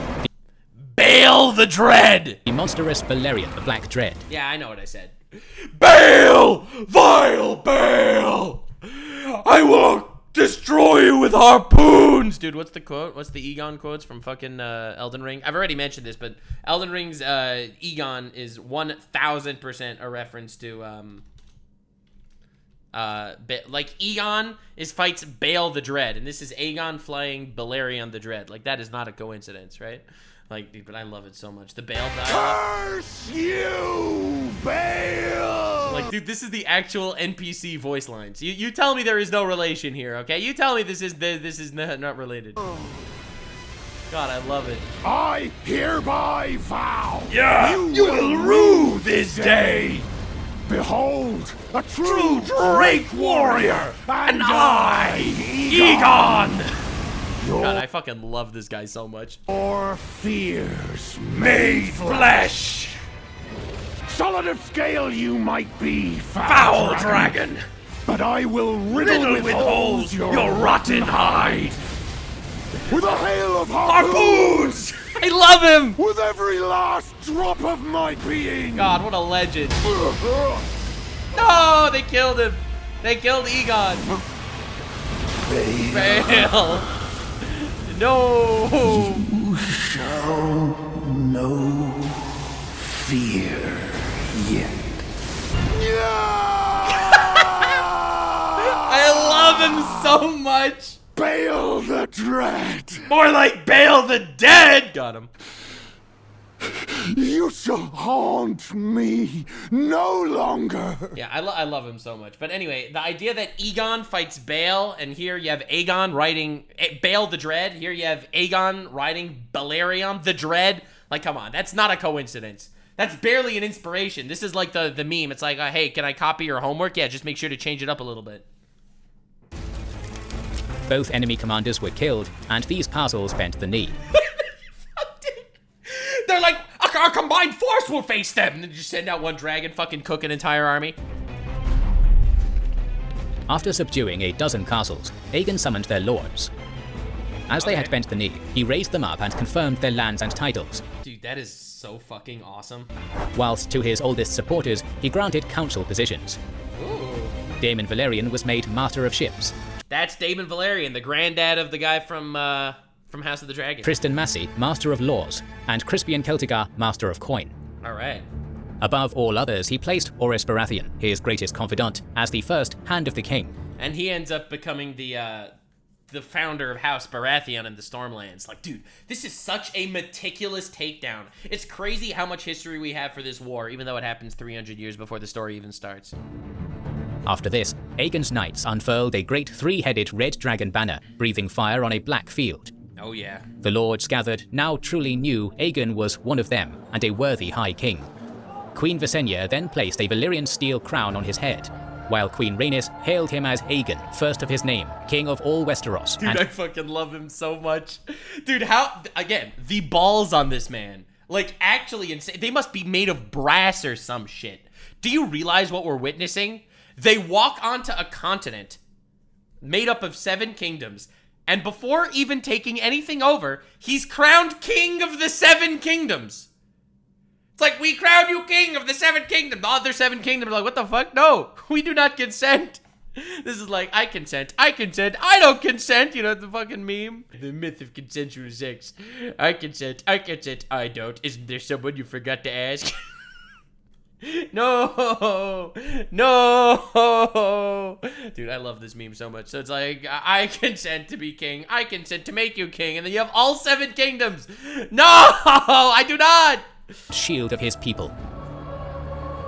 Bael the Dread! The monstrous Balerion, the Black Dread. Yeah, I know what I said. Bael! Vile Bael! I will destroy you with harpoons! Dude, what's the quote? What's the Egon quotes from fucking Elden Ring? I've already mentioned this, but Elden Ring's Egon is 1,000% a reference to, like, Egon fights Bael the Dread, and this is Aegon flying Balerion the Dread. Like, that is not a coincidence, right? Like, dude, but I love it so much. The Bael dialogue. Curse you, Bael! Like, dude, this is the actual NPC voice lines. You tell me there is no relation here, okay? You tell me this is not related. God, I love it. I hereby vow. Yeah, you will rue this day. Behold, a true Drake warrior, and I, Egon. God, I fucking love this guy so much. Your fears made flesh. Solid of scale you might be, foul dragon. But I will riddle with holes your rotten hide. With a hail of harpoons. I love him. With every last drop of my being. God, what a legend. No, they killed him. They killed Egon. Bael. No! You shall so much. Bail the Dread. More like Bail the Dead. Got him. You shall haunt me no longer. Yeah, I love him so much. But anyway, the idea that Aegon fights Bael, and here you have Aegon riding Bael the Dread. Here you have Aegon riding Balerion the Dread. Like, come on, that's not a coincidence. That's barely an inspiration. This is like the meme. It's like, hey, can I copy your homework? Yeah, just make sure to change it up a little bit. Both enemy commanders were killed, and these castles bent the knee. They're like, our combined force will face them. And then just send out one dragon, fucking cook an entire army. After subduing a dozen castles, Aegon summoned their lords. As they had bent the knee, he raised them up and confirmed their lands and titles. Dude, that is so fucking awesome. Whilst to his oldest supporters, he granted council positions. Ooh. Daemon Valyrian was made Master of Ships. That's Daemon Valyrian, the granddad of the guy from House of the Dragon. Tristan Massey, Master of Laws, and Crispian Celtigar, Master of Coin. All right. Above all others, he placed Orys Baratheon, his greatest confidant, as the first Hand of the King. And he ends up becoming the founder of House Baratheon in the Stormlands. Like, dude, this is such a meticulous takedown. It's crazy how much history we have for this war, even though it happens 300 years before the story even starts. After this, Aegon's knights unfurled a great three-headed red dragon banner, breathing fire on a black field. Oh yeah. The lords gathered now truly knew Aegon was one of them, and a worthy High King. Queen Visenya then placed a Valyrian steel crown on his head, while Queen Rhaenys hailed him as Aegon, first of his name, King of all Westeros. Dude, I fucking love him so much. Dude, again, the balls on this man. Like, actually insane. They must be made of brass or some shit. Do you realize what we're witnessing? They walk onto a continent made up of 7 kingdoms, and before even taking anything over, he's crowned king of the 7 kingdoms. It's like, we crown you king of the 7 kingdoms. The other 7 kingdoms are like, what the fuck? No, we do not consent. This is like, I consent, I don't consent. You know, the fucking meme. The myth of consensual sex. I consent, I don't. Isn't there someone you forgot to ask? No. Dude, I love this meme so much. So it's like, I consent to be king. I consent to make you king. And then you have all 7 kingdoms. No, I do not. Shield of his people.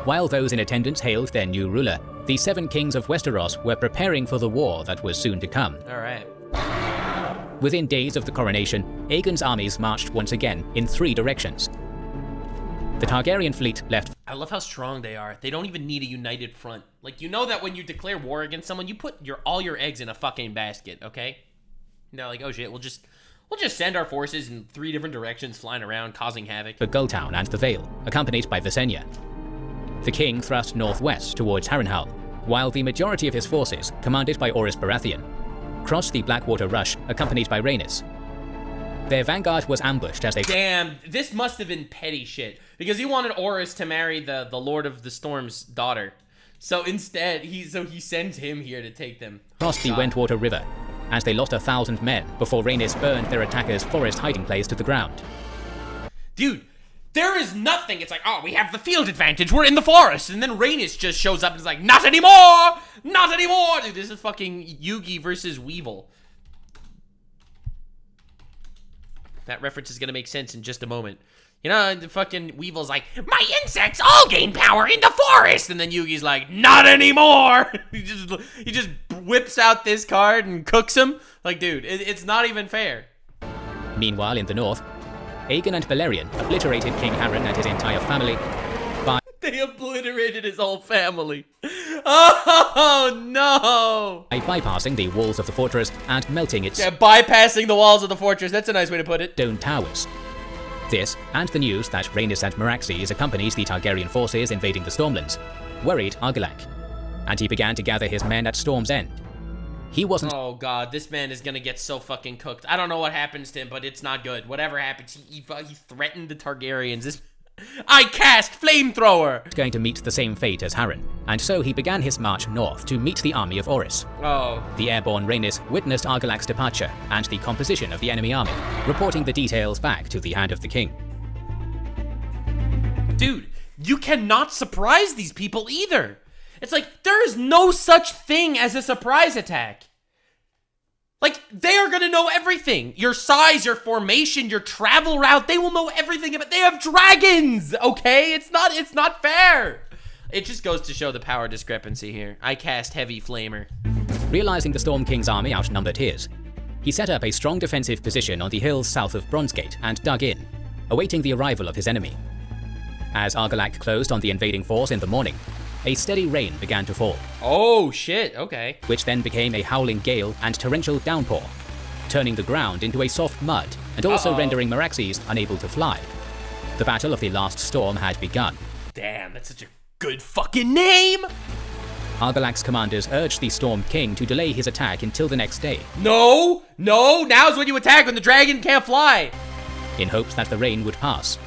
While those in attendance hailed their new ruler, the 7 kings of Westeros were preparing for the war that was soon to come. All right. Within days of the coronation, Aegon's armies marched once again in 3 directions. The Targaryen fleet left. I love how strong they are. They don't even need a united front. Like, you know that when you declare war against someone, you put all your eggs in a fucking basket, okay? They're like, oh shit, we'll just send our forces in 3 different directions, flying around, causing havoc. For Gulltown and the Vale, accompanied by Visenya. The king thrust northwest towards Harrenhal, while the majority of his forces, commanded by Orys Baratheon, crossed the Blackwater Rush, accompanied by Rhaenys. Their vanguard was ambushed as they... Damn, this must have been petty shit. Because he wanted Orys to marry the Lord of the Storm's daughter. So instead, he sends him here to take them. Crossed the Wentwater River, as they lost 1,000 men before Rhaenys burned their attackers' forest hiding place to the ground. Dude, there is nothing. It's like, oh, we have the field advantage. We're in the forest. And then Rhaenys just shows up and is like, not anymore! Not anymore! Dude, this is fucking Yugi versus Weevil. That reference is going to make sense in just a moment. You know, the fucking Weevil's like, my insects all gain power in the forest! And then Yugi's like, not anymore! he just whips out this card and cooks him. Like, dude, it's not even fair. Meanwhile, in the north, Aegon and Balerion obliterated King Harren and his entire family by... They obliterated his whole family. Oh, no! By bypassing the walls of the fortress and melting its... Yeah, bypassing the walls of the fortress. That's a nice way to put it. ...stone towers. This, and the news that Rhaenys and Meraxes accompanied the Targaryen forces invading the Stormlands, worried Argilac, and he began to gather his men at Storm's End. He wasn't... Oh god, this man is gonna get so fucking cooked. I don't know what happens to him, but it's not good. Whatever happens, he threatened the Targaryens. I cast flamethrower! ...going to meet the same fate as Harren, and so he began his march north to meet the army of Orys. Oh. The airborne Rhaenys witnessed Argilac's departure and the composition of the enemy army, reporting the details back to the Hand of the King. Dude, you cannot surprise these people either. It's like, there is no such thing as a surprise attack. Like, they are gonna know everything. Your size, your formation, your travel route, they will know everything about. They have dragons, okay? It's not fair. It just goes to show the power discrepancy here. I cast Heavy Flamer. Realizing the Storm King's army outnumbered his, he set up a strong defensive position on the hills south of Bronzegate and dug in, awaiting the arrival of his enemy. As Argilac closed on the invading force in the morning, a steady rain began to fall. Oh shit, okay. Which then became a howling gale and torrential downpour, turning the ground into a soft mud and also rendering Meraxes unable to fly. The Battle of the Last Storm had begun. Damn, that's such a good fucking name! Argilac's commanders urged the Storm King to delay his attack until the next day. No, now's when you attack, when the dragon can't fly! In hopes that the rain would pass.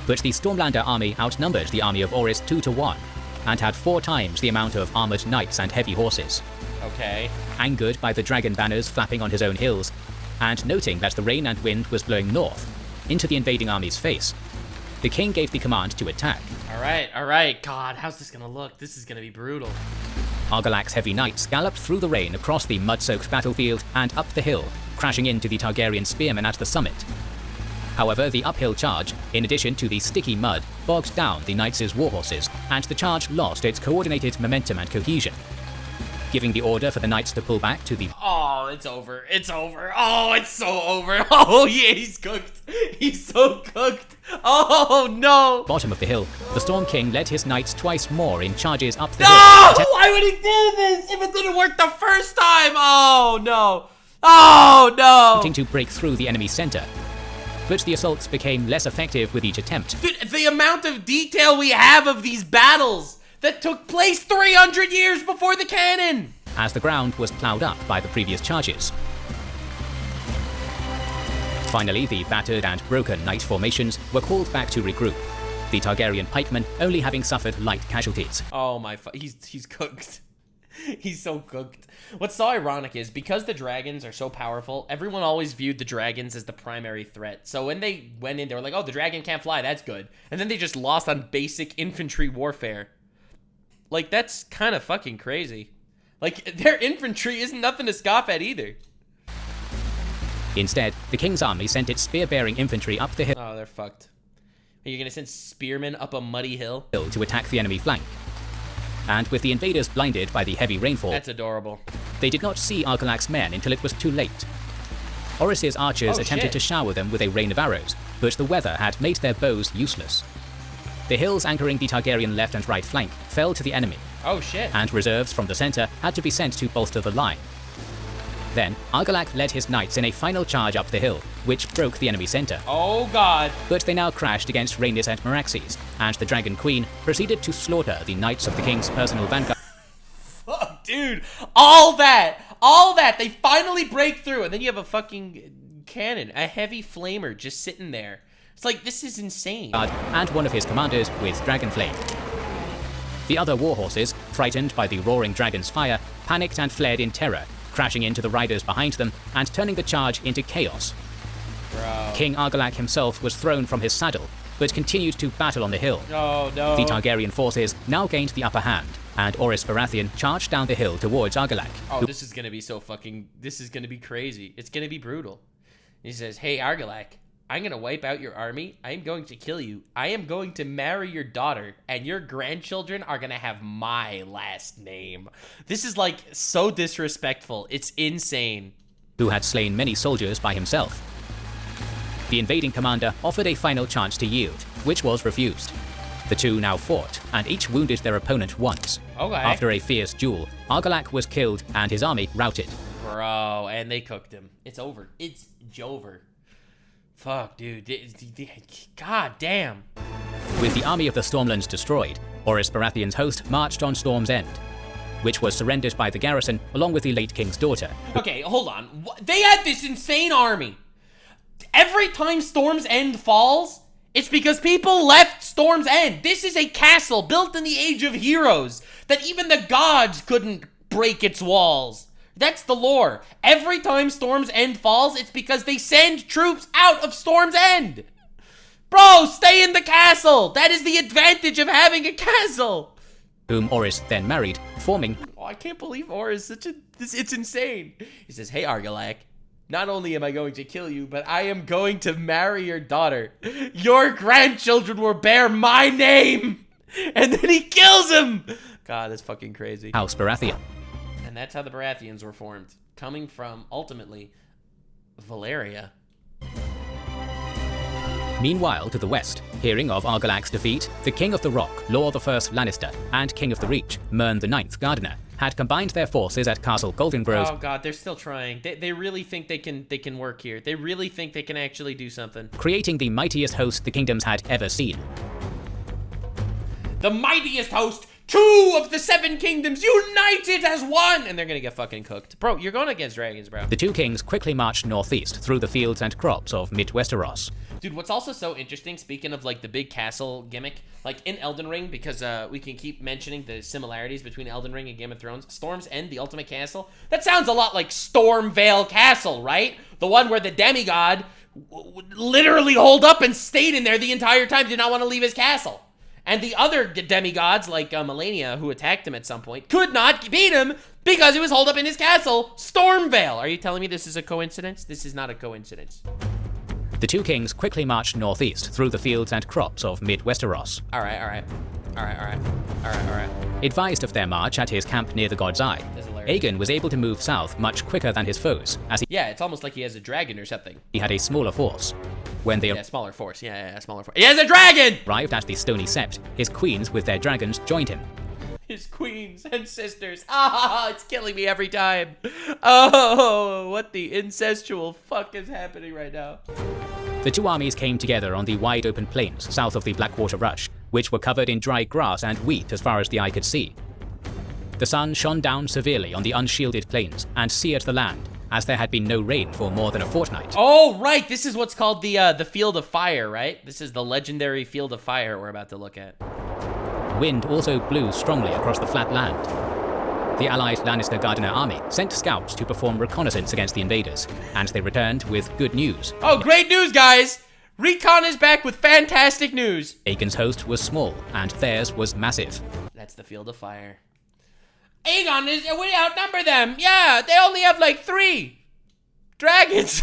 But the Stormlander army outnumbered the army of Orys 2-1, and had 4 times the amount of armored knights and heavy horses. Okay. Angered by the dragon banners flapping on his own hills, and noting that the rain and wind was blowing north, into the invading army's face, the king gave the command to attack. Alright. God, how's this gonna look? This is gonna be brutal. Argilac's heavy knights galloped through the rain across the mud-soaked battlefield and up the hill, crashing into the Targaryen spearmen at the summit. However, the uphill charge, in addition to the sticky mud, bogged down the knights' warhorses, and the charge lost its coordinated momentum and cohesion. Giving the order for the knights to pull back to the— Oh, it's over. Oh, it's so over. Oh, yeah, he's cooked. He's so cooked. Oh, no. Bottom of the hill, the Storm King led his knights twice more in charges up the hill. No! Why would he do this if it didn't work the first time? Oh, no. Attempting to break through the enemy center. But the assaults became less effective with each attempt. Dude, the amount of detail we have of these battles that took place 300 years before the canon! As the ground was plowed up by the previous charges. Finally, the battered and broken knight formations were called back to regroup, the Targaryen pikemen only having suffered light casualties. Oh my he's cooked. He's so cooked. What's so ironic is, because the dragons are so powerful, everyone always viewed the dragons as the primary threat. So when they went in, they were like, oh, the dragon can't fly, that's good. And then they just lost on basic infantry warfare. Like, that's kind of fucking crazy. Like, their infantry isn't nothing to scoff at either. Instead, the king's army sent its spear-bearing infantry up the hill. Oh, they're fucked. Are you gonna send spearmen up a muddy hill? To attack the enemy flank. And with the invaders blinded by the heavy rainfall, that's adorable. They did not see Argilac's men until it was too late. Orys's archers attempted to shower them with a rain of arrows, but the weather had made their bows useless. The hills anchoring the Targaryen left and right flank fell to the enemy. Oh shit. And reserves from the center had to be sent to bolster the line. Then, Argilac led his knights in a final charge up the hill, which broke the enemy center. Oh god. But they now crashed against Rhaenys and Meraxes, and the Dragon Queen proceeded to slaughter the knights of the king's personal vanguard. Fuck, dude. All that. They finally break through, and then you have a fucking cannon, a heavy flamer just sitting there. It's like, this is insane. And one of his commanders with Dragonflame. The other warhorses, frightened by the roaring dragon's fire, panicked and fled in terror, crashing into the riders behind them and turning the charge into chaos. Bro. King Argilac himself was thrown from his saddle, but continued to battle on the hill. Oh no. The Targaryen forces now gained the upper hand, and Orys Baratheon charged down the hill towards Argilac. Oh, this is gonna be this is gonna be crazy. It's gonna be brutal. He says, hey Argilac, I'm gonna wipe out your army, I am going to kill you, I am going to marry your daughter, and your grandchildren are gonna have my last name. This is like so disrespectful, it's insane. Who had slain many soldiers by himself. The invading commander offered a final chance to yield, which was refused. The two now fought, and each wounded their opponent once. Okay. After a fierce duel, Argilac was killed and his army routed. Bro, and they cooked him. It's over. It's Jover. Fuck, dude. God damn. With the army of the Stormlands destroyed, Orys Baratheon's host marched on Storm's End, which was surrendered by the garrison along with the late king's daughter. Okay, hold on. They had this insane army. Every time Storm's End falls, it's because people left Storm's End. This is a castle built in the Age of Heroes that even the gods couldn't break its walls. That's the lore. Every time Storm's End falls, it's because they send troops out of Storm's End. Bro, stay in the castle. That is the advantage of having a castle. whom Oris then married, forming... Oh, I can't believe Oris is it's insane. He says, hey, Argilac, not only am I going to kill you, but I am going to marry your daughter. Your grandchildren will bear my name. And then he kills him. God, that's fucking crazy. House Baratheon. And that's how the Baratheons were formed, coming from, ultimately, Valyria. Meanwhile, to the west, hearing of Argilac's defeat, the King of the Rock, Lord I Lannister, and King of the Reach, Mern the Ninth Gardener, had combined their forces at Castle Goldengrove. Oh god, they're still trying. They really think they can work here. They really think they can actually do something. Creating the mightiest host the kingdoms had ever seen. The mightiest host, 2 of the 7 kingdoms united as one! And they're gonna get fucking cooked. Bro, you're going against dragons, bro. The two kings quickly marched northeast through the fields and crops of mid-Westeros. Dude, what's also so interesting, speaking of, like, the big castle gimmick, like, in Elden Ring, because we can keep mentioning the similarities between Elden Ring and Game of Thrones, Storm's End, the ultimate castle, that sounds a lot like Stormvale Castle, right? The one where the demigod literally holed up and stayed in there the entire time, did not want to leave his castle. And the other demigods, like Melania, who attacked him at some point, could not beat him because he was holed up in his castle, Stormvale. Are you telling me this is a coincidence? This is not a coincidence. The two kings quickly marched northeast through the fields and crops of mid-Westeros. All right. Advised of their march at his camp near the God's Eye, Aegon was able to move south much quicker than his foes, as yeah, it's almost like he has a dragon or something. He had a smaller force. When they smaller force. Yeah, smaller force. He has a dragon! Arrived at the Stony Sept, his queens with their dragons joined him. His queens and sisters. Ah, it's killing me every time. Oh, what the incestual fuck is happening right now? The two armies came together on the wide open plains south of the Blackwater Rush, which were covered in dry grass and wheat as far as the eye could see. The sun shone down severely on the unshielded plains and seared the land, as there had been no rain for more than a fortnight. Oh, right, this is what's called the Field of Fire, right? This is the legendary Field of Fire we're about to look at. Wind also blew strongly across the flat land. The allied Lannister Gardener army sent scouts to perform reconnaissance against the invaders, and they returned with good news. Oh, great news, guys! Recon is back with fantastic news! Aegon's host was small, and theirs was massive. That's the Field of Fire. Aegon, we outnumber them! Yeah, they only have like 3 dragons!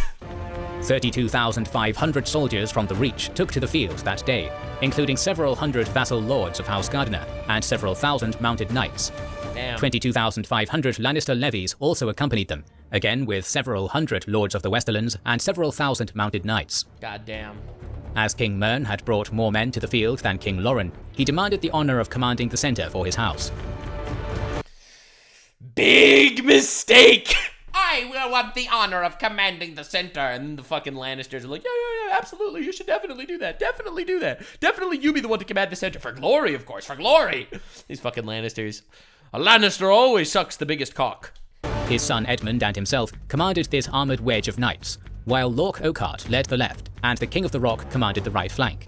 32,500 soldiers from the Reach took to the field that day, including several hundred vassal lords of House Gardener and several thousand mounted knights. Damn. 22,500 Lannister levies also accompanied them, again with several hundred lords of the Westerlands and several thousand mounted knights. Goddamn. As King Mern had brought more men to the field than King Loren, he demanded the honor of commanding the center for his house. Big mistake! I will want the honor of commanding the center. And the fucking Lannisters are like, yeah, absolutely. You should definitely do that. Definitely do that. Definitely you be the one to command the center. For glory, of course. For glory. These fucking Lannisters. A Lannister always sucks the biggest cock. His son Edmund and himself commanded this armored wedge of knights, while Lorc Oakheart led the left, and the King of the Rock commanded the right flank.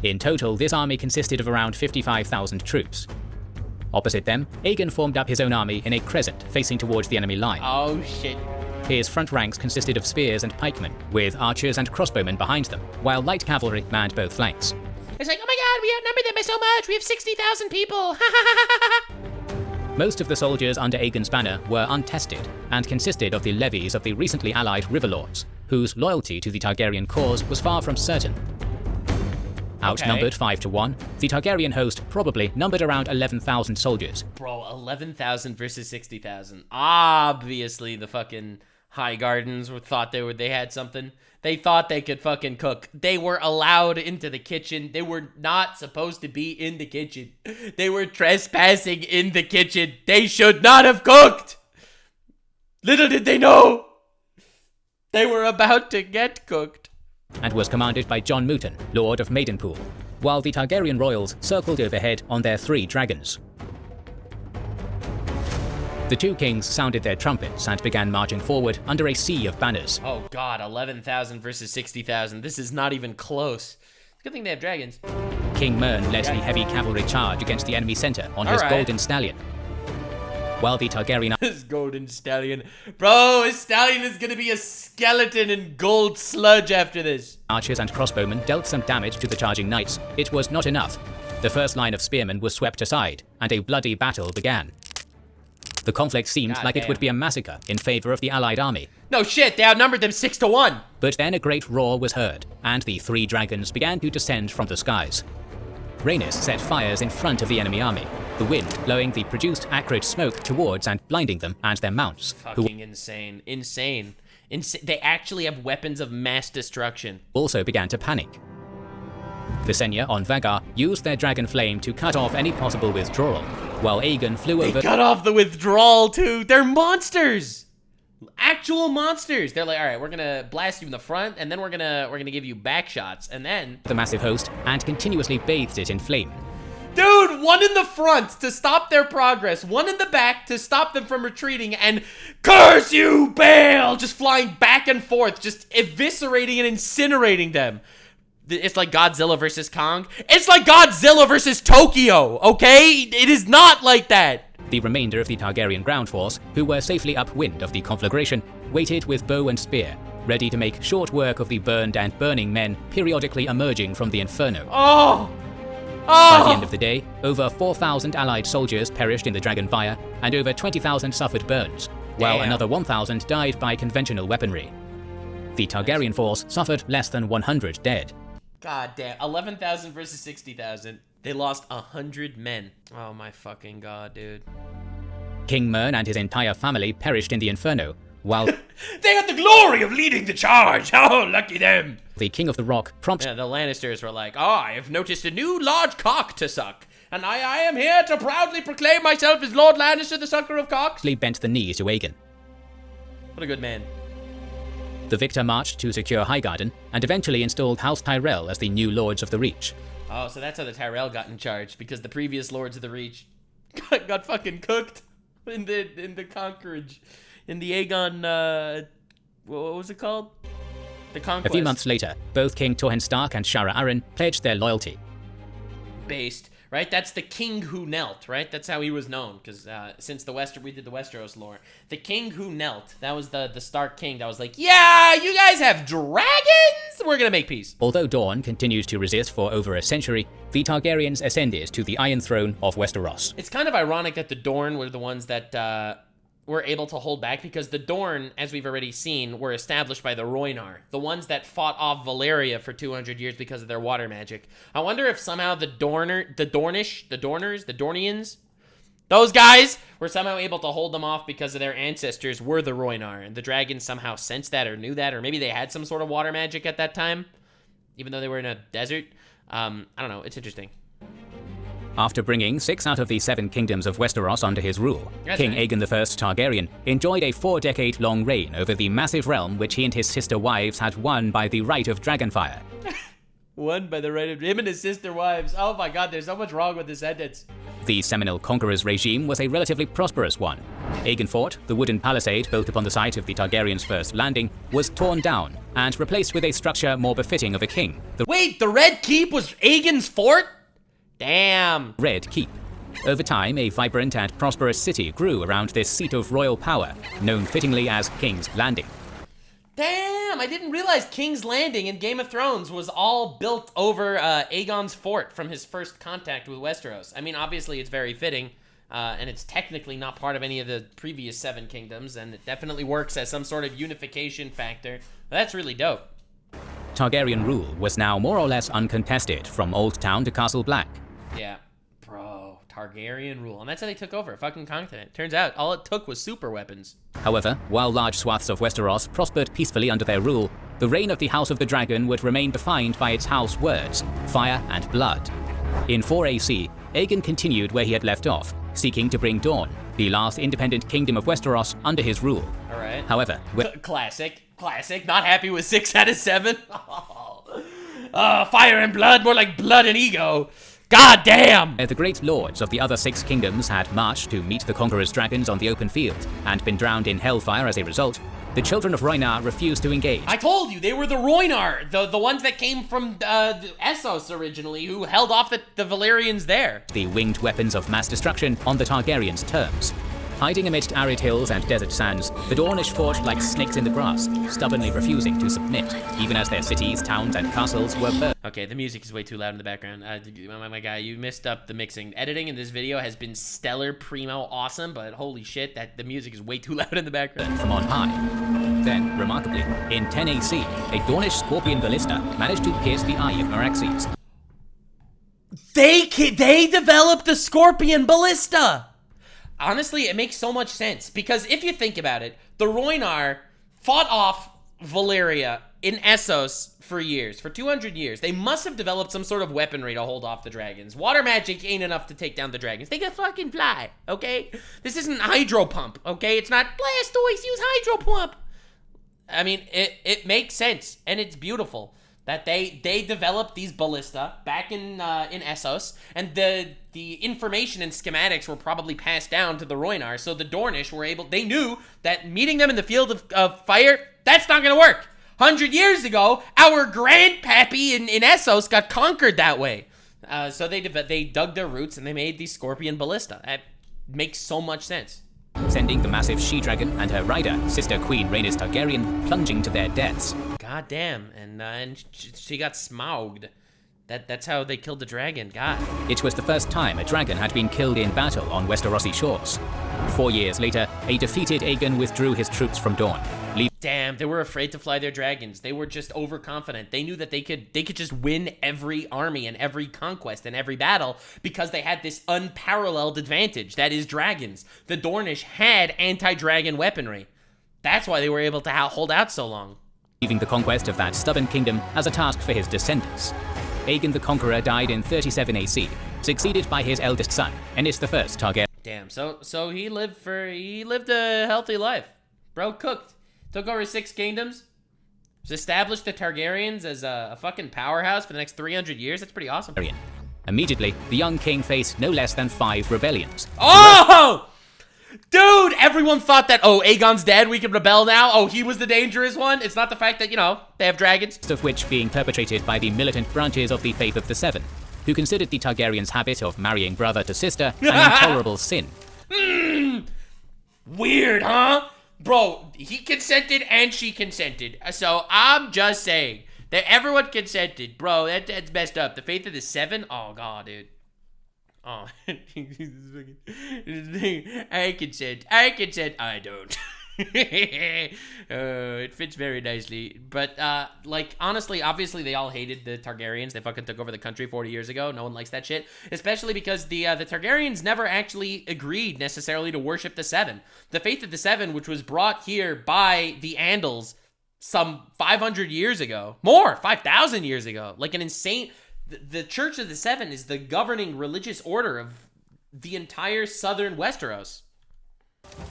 In total, this army consisted of around 55,000 troops. Opposite them, Aegon formed up his own army in a crescent facing towards the enemy line. Oh shit. His front ranks consisted of spears and pikemen, with archers and crossbowmen behind them, while light cavalry manned both flanks. It's like, oh my god, we outnumber them by so much, we have 60,000 people! Most of the soldiers under Aegon's banner were untested, and consisted of the levies of the recently allied Riverlords, whose loyalty to the Targaryen cause was far from certain. Outnumbered 5 to 1, the Targaryen host probably numbered around 11,000 soldiers. Bro, 11,000 versus 60,000. Obviously, the fucking High Gardens thought they had something. They thought they could fucking cook. They were allowed into the kitchen. They were not supposed to be in the kitchen. They were trespassing in the kitchen. They should not have cooked. Little did they know. They were about to get cooked. And was commanded by Jon Mooton, Lord of Maidenpool, while the Targaryen royals circled overhead on their 3 dragons. The two kings sounded their trumpets and began marching forward under a sea of banners. Oh god, 11,000 versus 60,000. This is not even close. Good thing they have dragons. King Mern led the heavy cavalry charge against the enemy center on his golden stallion, while the Targaryen... His golden stallion. Bro, his stallion is gonna be a skeleton in gold sludge after this. Archers and crossbowmen dealt some damage to the charging knights. It was not enough. The first line of spearmen was swept aside, and a bloody battle began. The conflict seemed like it would be a massacre in favor of the allied army. No shit, they outnumbered them 6-1. But then a great roar was heard, and the 3 dragons began to descend from the skies. Rhaenys set fires in front of the enemy army, the wind blowing the produced acrid smoke towards and blinding them and their mounts. Fucking insane. Insane. They actually have weapons of mass destruction. Also began to panic. Visenya on Vagar used their dragon flame to cut off any possible withdrawal, while Aegon flew over. They cut off the withdrawal too. They're monsters. Actual monsters. They're like, all right, we're gonna blast you in the front, and then we're gonna give you back shots, and then the massive host and continuously bathed it in flame. Dude, one in the front to stop their progress, one in the back to stop them from retreating, and curse you, Bale! Just flying back and forth, just eviscerating and incinerating them. It's like Godzilla versus Kong. It's like Godzilla versus Tokyo, okay? It is not like that. The remainder of the Targaryen ground force, who were safely upwind of the conflagration, waited with bow and spear, ready to make short work of the burned and burning men periodically emerging from the inferno. Oh! By the end of the day, over 4,000 allied soldiers perished in the dragon fire, and over 20,000 suffered burns, while another 1,000 died by conventional weaponry. The Targaryen force suffered less than 100 dead. God damn, 11,000 versus 60,000. They lost 100 men. Oh my fucking god, dude. King Mern and his entire family perished in the inferno, while they had the glory of leading the charge. Oh, lucky them. The King of the Rock promptly the Lannisters were like, oh, I have noticed a new large cock to suck, and I am here to proudly proclaim myself as Lord Lannister, the sucker of cocks. Bent the knee to Aegon. What a good man. The victor marched to secure Highgarden, and eventually installed House Tyrell as the new Lords of the Reach. Oh, so that's how the Tyrell got in charge, because the previous Lords of the Reach got fucking cooked in the Conqueror, in the Aegon, what was it called? The Conquest. A few months later, both King Torrhen Stark and Shara Arryn pledged their loyalty. Based, right? That's the king who knelt, right? That's how he was known, because since we did the Westeros lore. The king who knelt, that was the Stark king that was like, yeah, you guys have dragons? We're gonna make peace. Although Dorne continues to resist for over a century, the Targaryens ascended to the Iron Throne of Westeros. It's kind of ironic that the Dorne were the ones that were able to hold back, because the Dorne, as we've already seen, were established by the Rhoynar, the ones that fought off Valyria for 200 years because of their water magic. I wonder if somehow the Dornians, those guys were somehow able to hold them off because of their ancestors were the Rhoynar, and the dragons somehow sensed that or knew that, or maybe they had some sort of water magic at that time, even though they were in a desert. I don't know, it's interesting. After bringing 6 out of the 7 kingdoms of Westeros under his rule, King Aegon I Targaryen enjoyed a 4-decade-long reign over the massive realm which he and his sister wives had won by the right of Dragonfire. Won by the right of him and his sister wives. Oh my god, there's so much wrong with this sentence. The Seminole Conqueror's regime was a relatively prosperous one. Aegon Fort, the wooden palisade built upon the site of the Targaryens' first landing, was torn down and replaced with a structure more befitting of a king. Wait, the Red Keep was Aegon's fort? Damn. Red Keep. Over time, a vibrant and prosperous city grew around this seat of royal power, known fittingly as King's Landing. Damn, I didn't realize King's Landing in Game of Thrones was all built over Aegon's fort from his first contact with Westeros. I mean, obviously it's very fitting, and it's technically not part of any of the previous 7 kingdoms, and it definitely works as some sort of unification factor. That's really dope. Targaryen rule was now more or less uncontested from Old Town to Castle Black. Yeah, bro, Targaryen rule. And that's how they took over a fucking continent. Turns out, all it took was super weapons. However, while large swaths of Westeros prospered peacefully under their rule, the reign of the House of the Dragon would remain defined by its house words, fire and blood. In 4 AC, Aegon continued where he had left off, seeking to bring Dorne, the last independent kingdom of Westeros, under his rule. Alright. However, classic. Not happy with 6 out of 7. Fire and blood, more like blood and ego. God damn! The great lords of the other 6 kingdoms had marched to meet the Conqueror's dragons on the open field, and been drowned in hellfire as a result. The children of Rhoynar refused to engage. I told you, they were the Rhoynar, the ones that came from Essos originally, who held off the Valyrians there. The winged weapons of mass destruction on the Targaryens' terms. Hiding amidst arid hills and desert sands, the Dornish fought like snakes in the grass, stubbornly refusing to submit, even as their cities, towns, and castles were burned. Okay, the music is way too loud in the background. My guy, you missed up the mixing. Editing in this video has been stellar, primo, awesome, but holy shit, that the music is way too loud in the background. From on high. Then, remarkably, in 10 AC, a Dornish scorpion ballista managed to pierce the eye of Meraxes. They developed the Scorpion Ballista! Honestly, it makes so much sense, because if you think about it, the Rhoynar fought off Valyria in Essos for years, for 200 years. They must have developed some sort of weaponry to hold off the dragons. Water magic ain't enough to take down the dragons. They can fucking fly, okay? This isn't hydro pump, okay? It's not Blastoise, use hydro pump. I mean, it makes sense, and it's beautiful that they developed these ballista back in Essos, and the information and schematics were probably passed down to the Rhoynar, so the Dornish were able, they knew that meeting them in the field of fire, that's not gonna work. 100 years ago, our grandpappy in Essos got conquered that way. So they dug their roots and they made the Scorpion Ballista. That makes so much sense. Sending the massive she-dragon and her rider, sister Queen Rhaenys Targaryen, plunging to their deaths. God damn, and she got smauged. That's how they killed the dragon, God. It was the first time a dragon had been killed in battle on Westerosi shores. 4 years later, a defeated Aegon withdrew his troops from Dorne. Damn, they were afraid to fly their dragons. They were just overconfident. They knew that they could just win every army and every conquest and every battle because they had this unparalleled advantage, that is dragons. The Dornish had anti-dragon weaponry. That's why they were able to hold out so long. Leaving the conquest of that stubborn kingdom as a task for his descendants. Aegon the Conqueror died in 37 AC, succeeded by his eldest son, Ennis the First Targaryen. Damn, so he lived a healthy life. Bro cooked. Took over 6 kingdoms. Established the Targaryens as a fucking powerhouse for the next 300 years. That's pretty awesome. Immediately, the young king faced no less than 5 rebellions. Oh! Dude, everyone thought that, oh, Aegon's dead, we can rebel now. Oh, he was the dangerous one. It's not the fact that, you know, they have dragons. Of which being perpetrated by the militant branches of the Faith of the Seven, who considered the Targaryens' habit of marrying brother to sister an intolerable sin. Weird, huh? Bro, he consented and she consented. So I'm just saying that everyone consented. Bro, that's messed up. The Faith of the Seven? Oh, God, dude. Oh. I consent. I don't. It fits very nicely. But, like, honestly, obviously, they all hated the Targaryens. They fucking took over the country 40 years ago. No one likes that shit. Especially because the Targaryens never actually agreed necessarily to worship the Seven. The Faith of the Seven, which was brought here by the Andals some 500 years ago. More, 5,000 years ago. Like an insane... The Church of the Seven is the governing religious order of the entire southern Westeros.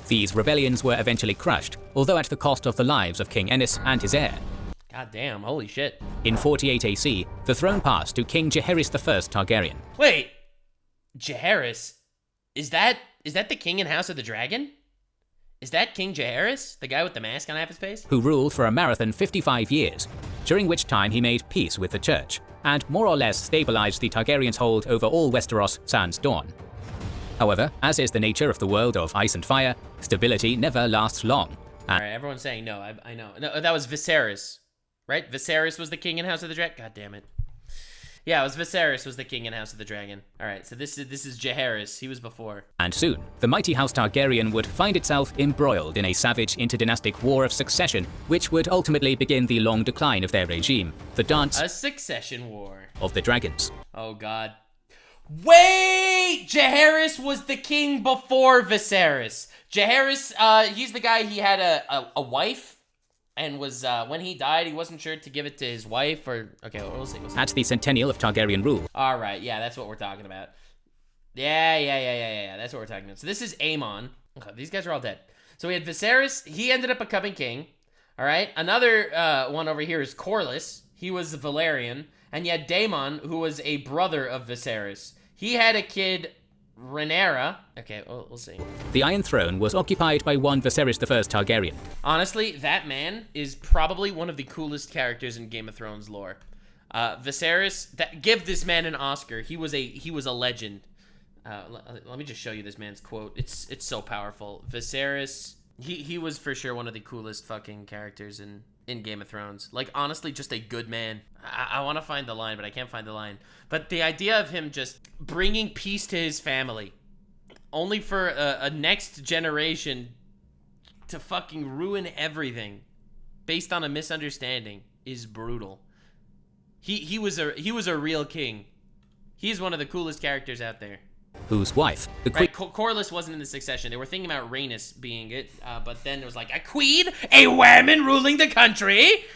These rebellions were eventually crushed, although at the cost of the lives of King Ennis and his heir. God damn, holy shit. In 48 AC, the throne passed to King Jaehaerys I Targaryen. Wait, Jaehaerys? Is that the king in House of the Dragon? Is that King Jaehaerys? The guy with the mask on half his face? Who ruled for a marathon 55 years, during which time he made peace with the church, and more or less stabilized the Targaryens' hold over all Westeros sans Dorne. However, as is the nature of the world of ice and fire, stability never lasts long. Alright, everyone's saying no, I know. No, that was Viserys, right? Viserys was the king in House of the Dragon? God damn it. Yeah, it was Viserys was the king in House of the Dragon. Alright, so this is Jaehaerys, he was before. And soon, the mighty House Targaryen would find itself embroiled in a savage interdynastic war of succession, which would ultimately begin the long decline of their regime, the dance... A succession war. ...of the dragons. Oh god. Wait! Jaehaerys was the king before Viserys. Jaehaerys, he's the guy, he had a wife, and was, when he died, he wasn't sure to give it to his wife, or, okay, we'll see. At the centennial of Targaryen rule. Alright, yeah, that's what we're talking about. Yeah, that's what we're talking about. So this is Aemon. Okay, these guys are all dead. So we had Viserys, he ended up becoming king. Alright, another one over here is Corlys. He was a Valyrian. And you had Daemon, who was a brother of Viserys. He had a kid, Rhaenyra. Okay, we'll see. The Iron Throne was occupied by one Viserys I Targaryen. Honestly, that man is probably one of the coolest characters in Game of Thrones lore. Viserys, give this man an Oscar. He was a legend. Let me just show you this man's quote. It's so powerful. Viserys He was for sure one of the coolest fucking characters in Game of Thrones. Like, honestly, just a good man. I want to find the line, but I can't find the line. But the idea of him just bringing peace to his family, only for a next generation to fucking ruin everything based on a misunderstanding, is brutal. He was a real king. He's one of the coolest characters out there. Whose wife, the queen... Right, Corlys wasn't in the succession. They were thinking about Rhaenys being it, but then it was like, a queen, a woman ruling the country.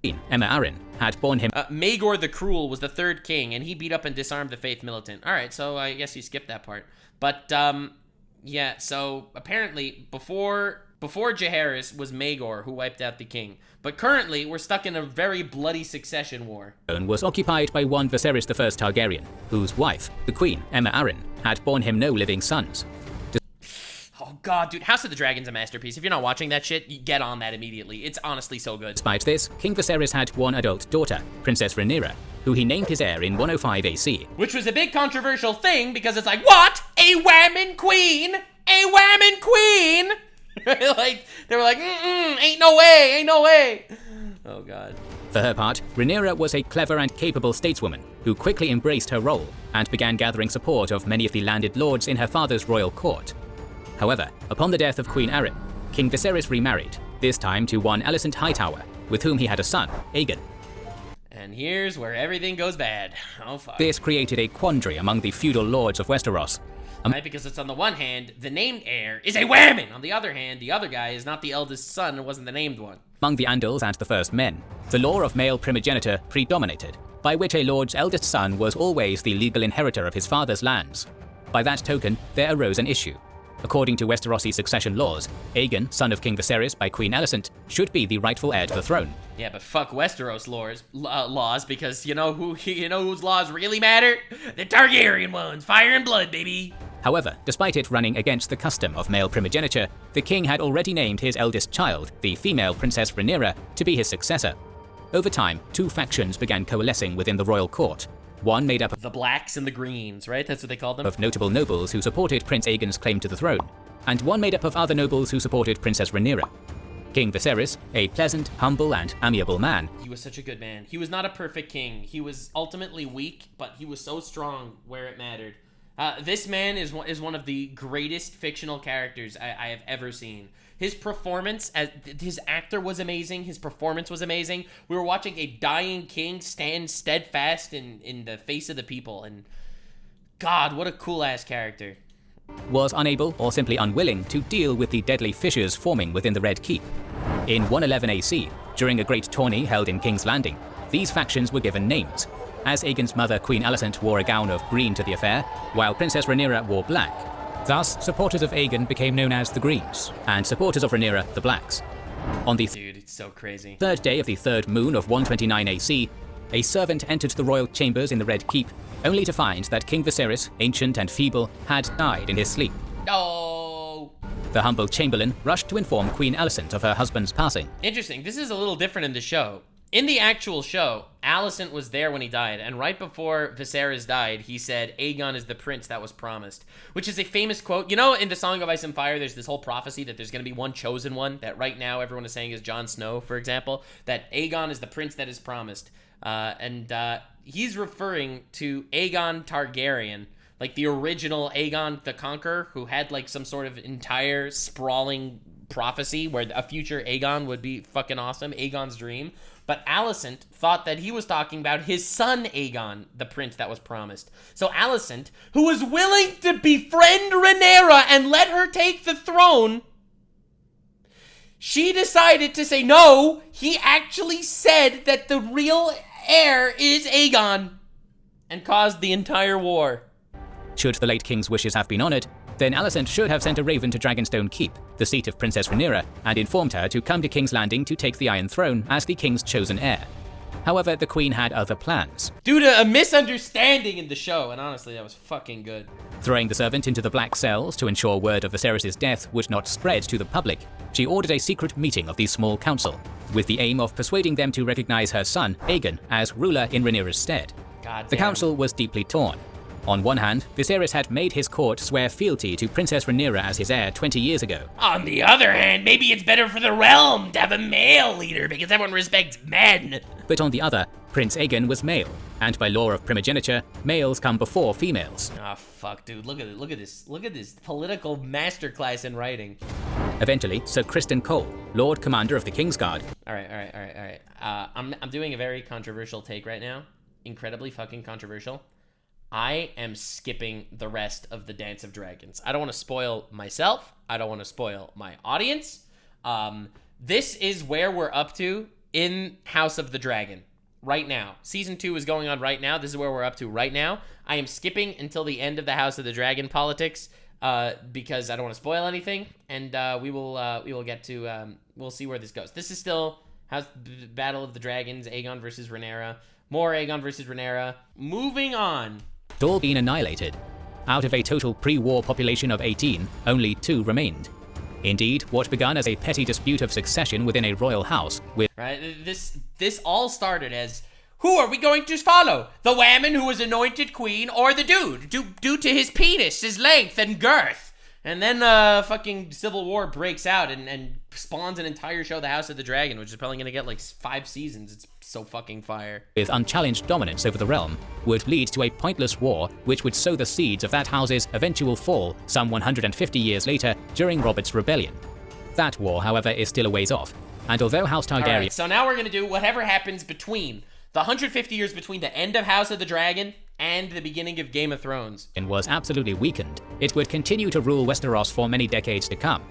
Enma Ironvertex had borne him... Maegor the Cruel was the third king, and he beat up and disarmed the Faith Militant. All right, so I guess you skipped that part. But, yeah, so apparently before Jaehaerys was Maegor who wiped out the king. But currently, we're stuck in a very bloody succession war. ...was occupied by one Viserys I Targaryen, whose wife, the queen, Enma Ironvertex, had borne him no living sons. Oh god, dude, House of the Dragon's a masterpiece. If you're not watching that shit, you get on that immediately. It's honestly so good. Despite this, King Viserys had one adult daughter, Princess Rhaenyra, who he named his heir in 105 AC. Which was a big controversial thing, because it's like, what? A woman queen? A woman queen? Like, they were like, ain't no way, ain't no way. Oh god. For her part, Rhaenyra was a clever and capable stateswoman who quickly embraced her role and began gathering support of many of the landed lords in her father's royal court. However, upon the death of Queen Arryn, King Viserys remarried, this time to one Alicent Hightower, with whom he had a son, Aegon. And here's where everything goes bad. Oh fuck. This created a quandary among the feudal lords of Westeros. Right, because it's on the one hand, the named heir is a woman. On the other hand, the other guy is not the eldest son and wasn't the named one. Among the Andals and the First Men, the law of male primogeniture predominated, by which a lord's eldest son was always the legal inheritor of his father's lands. By that token, there arose an issue. According to Westerosi succession laws, Aegon, son of King Viserys by Queen Alicent, should be the rightful heir to the throne. Yeah, but fuck Westeros laws, because you know whose laws really matter? The Targaryen ones, fire and blood, baby. However, despite it running against the custom of male primogeniture, the king had already named his eldest child, the female Princess Rhaenyra, to be his successor. Over time, two factions began coalescing within the royal court. One made up of the blacks and the greens, right? That's what they called them? Of notable nobles who supported Prince Aegon's claim to the throne, and one made up of other nobles who supported Princess Rhaenyra. King Viserys, a pleasant, humble, and amiable man. He was such a good man. He was not a perfect king. He was ultimately weak, but he was so strong where it mattered. This man is one of the greatest fictional characters I have ever seen. His performance, his actor was amazing. His performance was amazing. We were watching a dying king stand steadfast in the face of the people. And God, what a cool-ass character. Was unable or simply unwilling to deal with the deadly fissures forming within the Red Keep. In 111 AC, during a great tourney held in King's Landing, these factions were given names, as Aegon's mother Queen Alicent wore a gown of green to the affair, while Princess Rhaenyra wore black. Thus, supporters of Aegon became known as the Greens, and supporters of Rhaenyra the Blacks. On the Dude, it's so crazy. Third day of the third moon of 129 AC, a servant entered the royal chambers in the Red Keep, only to find that King Viserys, ancient and feeble, had died in his sleep. No. The humble chamberlain rushed to inform Queen Alicent of her husband's passing. Interesting. This is a little different in the show. In the actual show, Alicent was there when he died, and right before Viserys died, he said, Aegon is the prince that was promised, which is a famous quote. You know, in the Song of Ice and Fire, there's this whole prophecy that there's going to be one chosen one, that right now everyone is saying is Jon Snow, for example, that Aegon is the prince that is promised. He's referring to Aegon Targaryen, like the original Aegon the Conqueror, who had like some sort of entire sprawling prophecy where a future Aegon would be fucking awesome, Aegon's dream. But Alicent thought that he was talking about his son Aegon, the prince that was promised. So Alicent, who was willing to befriend Rhaenyra and let her take the throne, she decided to say, no, he actually said that the real heir is Aegon, and caused the entire war. Should the late king's wishes have been honored, then Alicent should have sent a raven to Dragonstone Keep, the seat of Princess Rhaenyra, and informed her to come to King's Landing to take the Iron Throne as the king's chosen heir. However, the queen had other plans. Due to a misunderstanding in the show, and honestly, that was fucking good. Throwing the servant into the black cells to ensure word of Viserys' death would not spread to the public, she ordered a secret meeting of the small council, with the aim of persuading them to recognize her son, Aegon, as ruler in Rhaenyra's stead. The council was deeply torn. On one hand, Viserys had made his court swear fealty to Princess Rhaenyra as his heir 20 years ago. On the other hand, maybe it's better for the realm to have a male leader because everyone respects men. But on the other, Prince Aegon was male, and by law of primogeniture, males come before females. Ah, fuck, dude, look at this political masterclass in writing. Eventually, Sir Criston Cole, Lord Commander of the Kingsguard. All right. I'm doing a very controversial take right now. Incredibly fucking controversial. I am skipping the rest of the Dance of Dragons. I don't want to spoil myself. I don't want to spoil my audience. This is where we're up to in House of the Dragon right now. Season 2 is going on right now. This is where we're up to right now. I am skipping until the end of the House of the Dragon politics because I don't want to spoil anything, and we will get to we'll see where this goes. This is still Battle of the Dragons, Aegon versus Rhaenyra. More Aegon versus Rhaenyra. Moving on. All been annihilated. Out of a total pre-war population of 18, only 2 remained. Indeed, what began as a petty dispute of succession within a royal house with... Right, this all started as, who are we going to follow? The woman who was anointed queen or the dude? Due to his penis, his length and girth. And then fucking civil war breaks out and spawns an entire show, The House of the Dragon, which is probably going to get like 5 seasons. It's so fucking fire. With unchallenged dominance over the realm, would lead to a pointless war which would sow the seeds of that house's eventual fall some 150 years later during Robert's Rebellion. That war, however, is still a ways off, and although House Targaryen... Alright, so now we're going to do whatever happens between the 150 years between the end of House of the Dragon and the beginning of Game of Thrones. ...was absolutely weakened. It would continue to rule Westeros for many decades to come.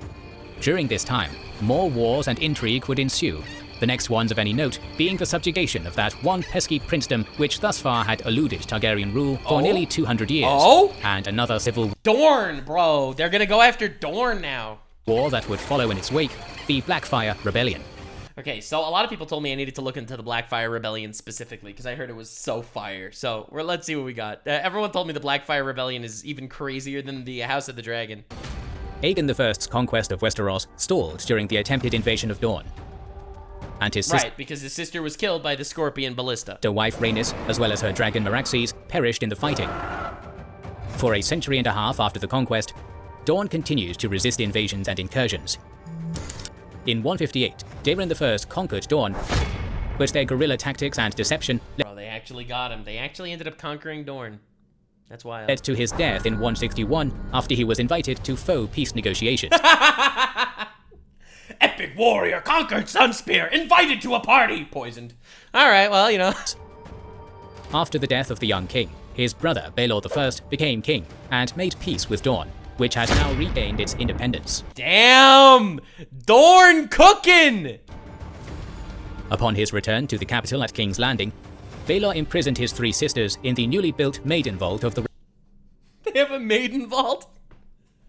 During this time, more wars and intrigue would ensue, the next ones of any note being the subjugation of that one pesky princedom which thus far had eluded Targaryen rule for nearly 200 years, and another civil Dorne, bro! They're gonna go after Dorne now! War that would follow in its wake, the Blackfyre Rebellion. Okay, so a lot of people told me I needed to look into the Blackfyre Rebellion specifically, because I heard it was so fire. So, let's see what we got. Everyone told me the Blackfyre Rebellion is even crazier than the House of the Dragon. Aegon I's conquest of Westeros stalled during the attempted invasion of Dorne. And his sister, right, because his sister was killed by the Scorpion Ballista. The wife Rhaenys, as well as her dragon Meraxes, perished in the fighting. For a century and a half after the conquest, Dorne continued to resist invasions and incursions. In 158, Daemon I conquered Dorne, but their guerrilla tactics and deception Bro, they actually got him. They actually ended up conquering Dorne. That's wild. Led to his death in 161 after he was invited to faux peace negotiations. Epic warrior conquered Sunspear, invited to a party, poisoned. Alright, well, you know. After the death of the young king, his brother Baelor I became king and made peace with Dorne, which has now regained its independence. Damn! Dorne cookin'! Upon his return to the capital at King's Landing, Baelor imprisoned his 3 sisters in the newly built Maiden Vault of the... They have a Maiden Vault?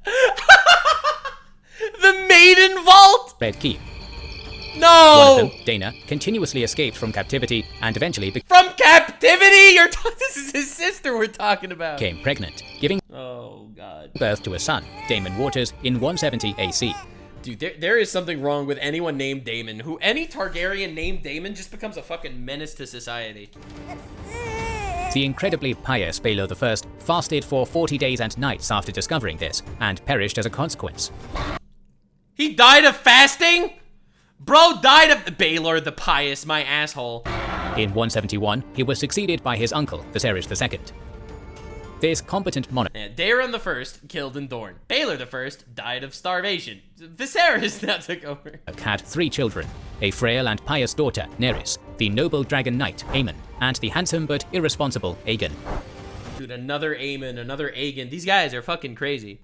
The Maiden Vault? Red Keep. No! One of them, Dana, continuously escaped from captivity and eventually From captivity? This is his sister we're talking about. became pregnant, giving God. birth to a son, Daemon Waters, in 170 AC. Dude, there is something wrong with anyone named Daemon. Any Targaryen named Daemon just becomes a fucking menace to society. The incredibly pious Baelor I fasted for 40 days and nights after discovering this, and perished as a consequence. He died of fasting? Bro died of... Baelor the Pious, my asshole. In 171, he was succeeded by his uncle, Viserys II. This competent monarch... Daemon I killed in Dorne. Baelor I died of starvation. Viserys now took over. Had 3 children, a frail and pious daughter, Nerys, the noble dragon knight, Aemon, and the handsome but irresponsible Aegon. Dude, another Aemon, another Aegon. These guys are fucking crazy.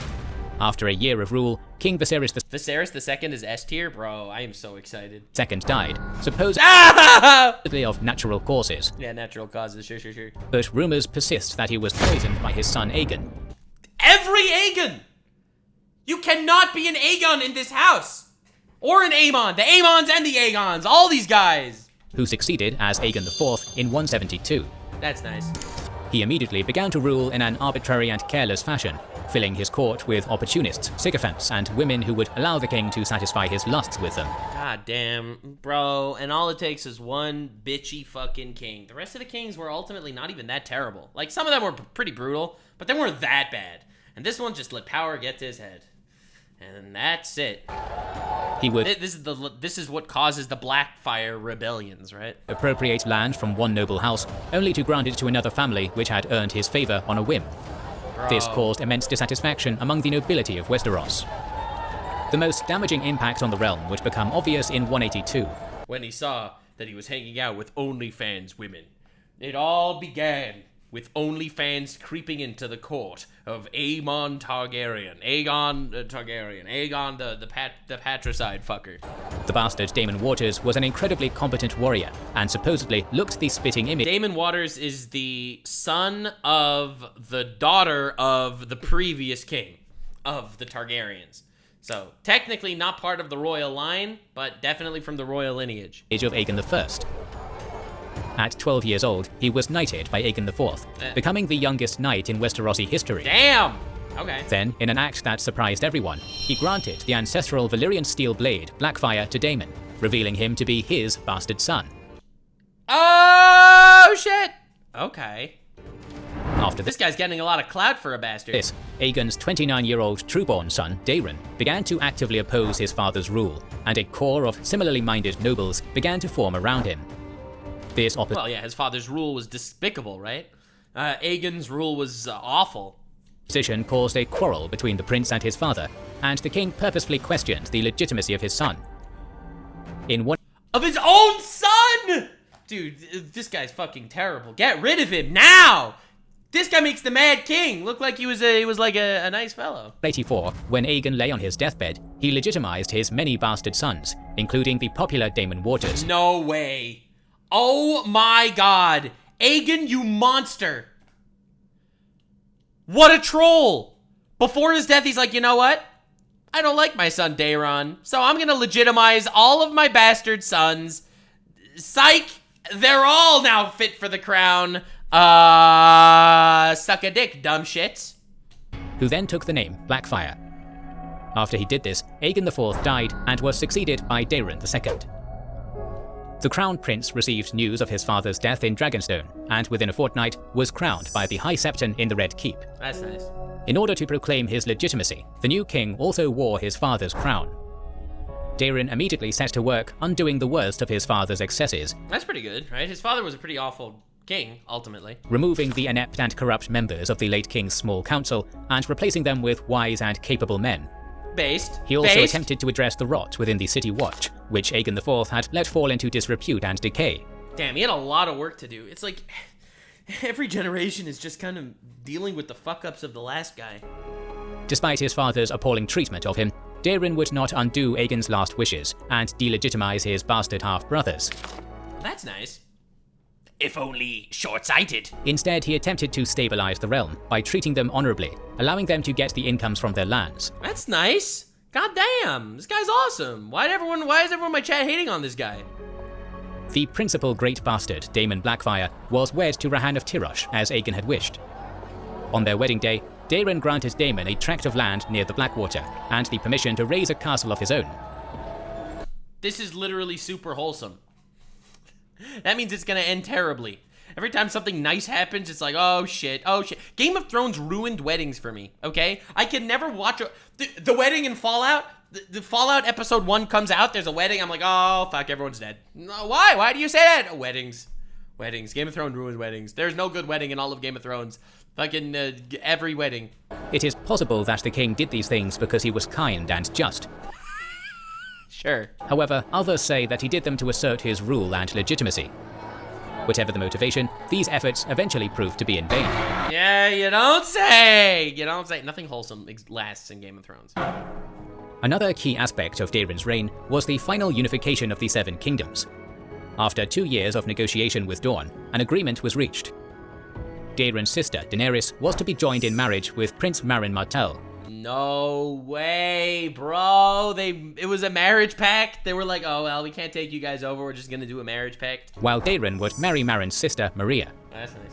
After a year of rule, King Viserys II is S tier? Bro, I am so excited. II died, supposedly of natural causes. Yeah, natural causes, sure. But rumors persist that he was poisoned by his son Aegon. Every Aegon! You cannot be an Aegon in this house! Or an Aemon. The Aemons and the Aegons. All these guys. Who succeeded as Aegon IV in 172. That's nice. He immediately began to rule in an arbitrary and careless fashion, filling his court with opportunists, sycophants, and women who would allow the king to satisfy his lusts with them. God damn, bro. And all it takes is one bitchy fucking king. The rest of the kings were ultimately not even that terrible. Like, some of them were pretty brutal, but they weren't that bad. And this one just let power get to his head. And that's it. He would This is what causes the Blackfyre Rebellions, right? appropriate land from one noble house, only to grant it to another family which had earned his favor on a whim. Bro. This caused immense dissatisfaction among the nobility of Westeros. The most damaging impact on the realm would become obvious in 182. When he saw that he was hanging out with OnlyFans women. It all began with OnlyFans creeping into the court of Aegon Targaryen. Aegon the patricide fucker. The bastard Daemon Waters was an incredibly competent warrior, and supposedly looked the spitting image. Daemon Waters is the son of the daughter of the previous king of the Targaryens. So, technically not part of the royal line, but definitely from the royal lineage. Of Aegon I. At 12 years old, he was knighted by Aegon IV, becoming the youngest knight in Westerosi history. Damn! Okay. Then, in an act that surprised everyone, he granted the ancestral Valyrian steel blade, Blackfyre, to Daemon, revealing him to be his bastard son. Oh, shit! Okay. After This guy's getting a lot of clout for a bastard. this, Aegon's 29-year-old trueborn son, Daeron, began to actively oppose his father's rule, and a core of similarly minded nobles began to form around him. This Well, yeah, his father's rule was despicable, right? Aegon's rule was awful. opposition caused a quarrel between the prince and his father, and the king purposefully questioned the legitimacy of his son. Of his own son! Dude, this guy's fucking terrible. Get rid of him now! This guy makes the Mad King look like he was like a nice fellow. 84, when Aegon lay on his deathbed, he legitimized his many bastard sons, including the popular Daemon Waters. No way. Oh my god. Aegon, you monster. What a troll. Before his death, he's like, you know what? I don't like my son Daeron, so I'm gonna legitimize all of my bastard sons. Psych. They're all now fit for the crown. Suck a dick, dumb shits. Who then took the name Blackfyre. After he did this, Aegon IV died and was succeeded by Daeron II. The Crown Prince received news of his father's death in Dragonstone, and within a fortnight was crowned by the High Septon in the Red Keep. That's nice. In order to proclaim his legitimacy, the new king also wore his father's crown. Daeron immediately set to work undoing the worst of his father's excesses. That's pretty good, right? His father was a pretty awful king, ultimately. Removing the inept and corrupt members of the late king's small council and replacing them with wise and capable men. He also attempted to address the rot within the City Watch, which Aegon IV had let fall into disrepute and decay. Damn, he had a lot of work to do. It's like every generation is just kind of dealing with the fuck-ups of the last guy. Despite his father's appalling treatment of him, Daeron would not undo Aegon's last wishes and delegitimize his bastard half-brothers. That's nice. If only short-sighted. Instead, he attempted to stabilize the realm by treating them honorably, allowing them to get the incomes from their lands. That's nice. God damn, this guy's awesome. Why is everyone in my chat hating on this guy? The principal great bastard, Daemon Blackfyre, was wed to Rahan of Tyrosh, as Aegon had wished. On their wedding day, Daeron granted Daemon a tract of land near the Blackwater, and the permission to raise a castle of his own. This is literally super wholesome. That means it's gonna end terribly. Every time something nice happens, it's like, oh shit, oh shit. Game of Thrones ruined weddings for me, okay? I can never watch the wedding in Fallout. The Fallout episode 1 comes out, there's a wedding, I'm like, oh fuck, everyone's dead. No, why? Why do you say that? Oh, weddings. Game of Thrones ruins weddings. There's no good wedding in all of Game of Thrones. Fucking every wedding. It is possible that the king did these things because he was kind and just. Sure. However, others say that he did them to assert his rule and legitimacy. Whatever the motivation, these efforts eventually proved to be in vain. Yeah, you don't say! You don't say. Nothing wholesome lasts in Game of Thrones. Another key aspect of Daeron's reign was the final unification of the Seven Kingdoms. After 2 years of negotiation with Dorne, an agreement was reached. Daeron's sister, Daenerys, was to be joined in marriage with Prince Marin Martell. No way, bro. It was a marriage pact. They were like, oh, well, we can't take you guys over. We're just gonna do a marriage pact. While Daeron would marry Marin's sister, Maria. That's nice.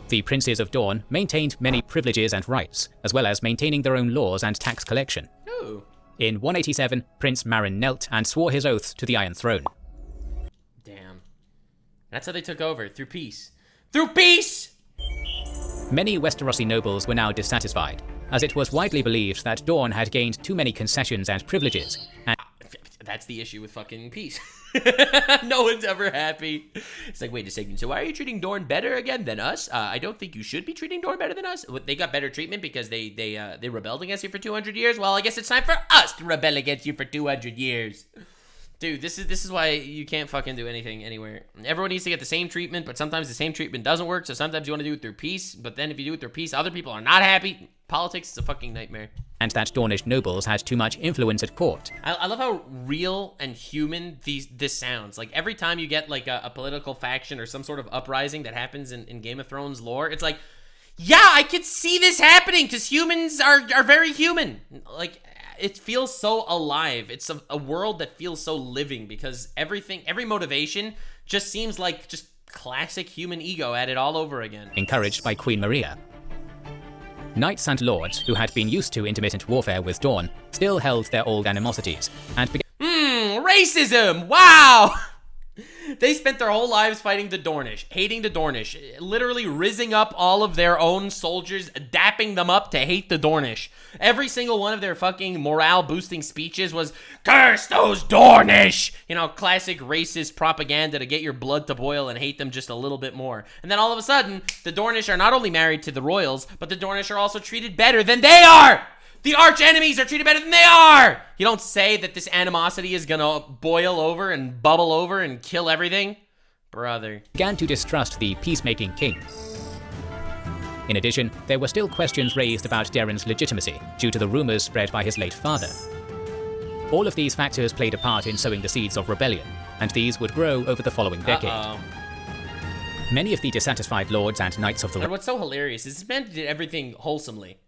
The princes of Dorne maintained many privileges and rights, as well as maintaining their own laws and tax collection. Ooh. In 187, Prince Marin knelt and swore his oath to the Iron Throne. Damn. That's how they took over, through peace. Through peace! Many Westerosi nobles were now dissatisfied, as it was widely believed that Dorne had gained too many concessions and privileges, and that's the issue with fucking peace. No one's ever happy. It's like, wait a second, so why are you treating Dorne better again than us? I don't think you should be treating Dorne better than us. They got better treatment because they rebelled against you for 200 years? Well, I guess it's time for us to rebel against you for 200 years. Dude, this is why you can't fucking do anything anywhere. Everyone needs to get the same treatment, but sometimes the same treatment doesn't work, so sometimes you want to do it through peace, but then if you do it through peace, other people are not happy. Politics is a fucking nightmare. And that Dornish nobles had too much influence at court. I love how real and human this sounds. Like, every time you get, like, a political faction or some sort of uprising that happens in Game of Thrones lore, it's like, yeah, I could see this happening, because humans are very human. Like, it feels so alive. It's a world that feels so living, because every motivation just seems like just classic human ego at it all over again. Encouraged by Queen Maria. Knights and lords who had been used to intermittent warfare with Dorne still held their old animosities and began racism! Wow! They spent their whole lives fighting the Dornish, hating the Dornish, literally rizzing up all of their own soldiers, dapping them up to hate the Dornish. Every single one of their fucking morale-boosting speeches was, "Curse those Dornish!" You know, classic racist propaganda to get your blood to boil and hate them just a little bit more. And then all of a sudden, the Dornish are not only married to the royals, but the Dornish are also treated better than they are! The arch enemies are treated better than they are! You don't say that this animosity is gonna boil over and bubble over and kill everything? Brother. Began to distrust the peacemaking king. In addition, there were still questions raised about Daeron's legitimacy due to the rumors spread by his late father. All of these factors played a part in sowing the seeds of rebellion, and these would grow over the following decade. Many of the dissatisfied lords and knights of the... And what's so hilarious is this man did everything wholesomely.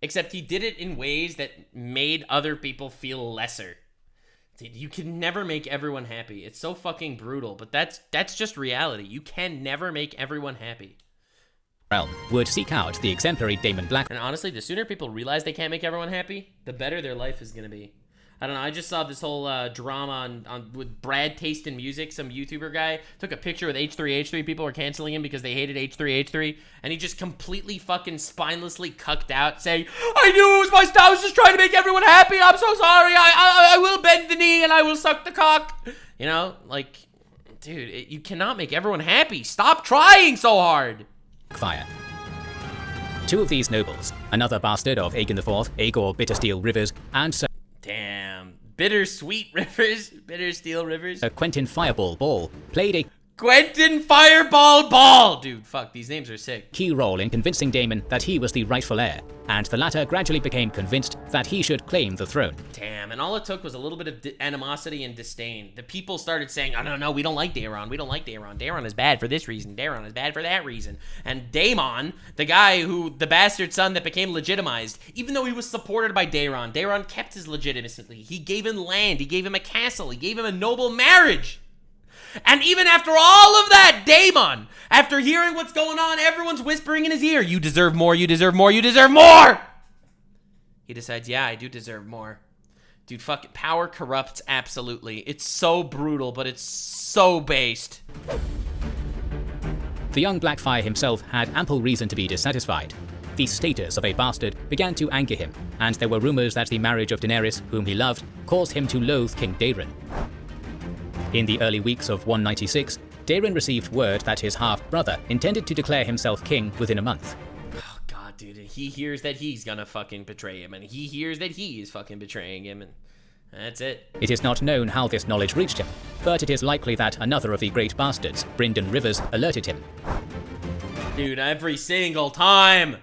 Except he did it in ways that made other people feel lesser. Dude, you can never make everyone happy. It's so fucking brutal, but that's just reality. You can never make everyone happy. Realm would seek out the exemplary Daemon Blackfyre. And honestly, the sooner people realize they can't make everyone happy, the better their life is gonna be. I don't know, I just saw this whole drama on with Brad Taste in Music, some YouTuber guy, took a picture with H3H3, people were canceling him because they hated H3H3, and he just completely fucking spinelessly cucked out, saying, "I knew it was my style, I was just trying to make everyone happy, I'm so sorry, I will bend the knee and I will suck the cock." You know, like, dude, you cannot make everyone happy, stop trying so hard! Blackfyre. Two of these nobles, another bastard of Aegon IV, Aegor Bittersteel Rivers, and Sir Damn. Bittersweet Rivers. Bittersteel Rivers. Quentin Fireball Ball played a Quentin Fireball Ball! Dude, fuck, these names are sick. Key role in convincing Daemon that he was the rightful heir, and the latter gradually became convinced that he should claim the throne. Damn, and all it took was a little bit of animosity and disdain. The people started saying, "Oh, no, we don't like Daeron, we don't like Daeron. Daeron is bad for this reason, Daeron is bad for that reason." And Daemon, the guy who, the bastard son that became legitimized, even though he was supported by Daeron, Daeron kept his legitimacy. He gave him land, he gave him a castle, he gave him a noble marriage. And even after all of that, Daemon, after hearing what's going on, everyone's whispering in his ear, "You deserve more, you deserve more, you deserve more!" He decides, yeah, I do deserve more. Dude, fucking power corrupts absolutely. It's so brutal, but it's so based. The young Blackfyre himself had ample reason to be dissatisfied. The status of a bastard began to anger him, and there were rumors that the marriage of Daenerys, whom he loved, caused him to loathe King Daeron. In the early weeks of 196, Daeron received word that his half-brother intended to declare himself king within a month. Oh god, dude, he hears that he's gonna fucking betray him, and he hears that he is fucking betraying him, and that's it. It is not known how this knowledge reached him, but it is likely that another of the great bastards, Brynden Rivers, alerted him. Dude, every single time!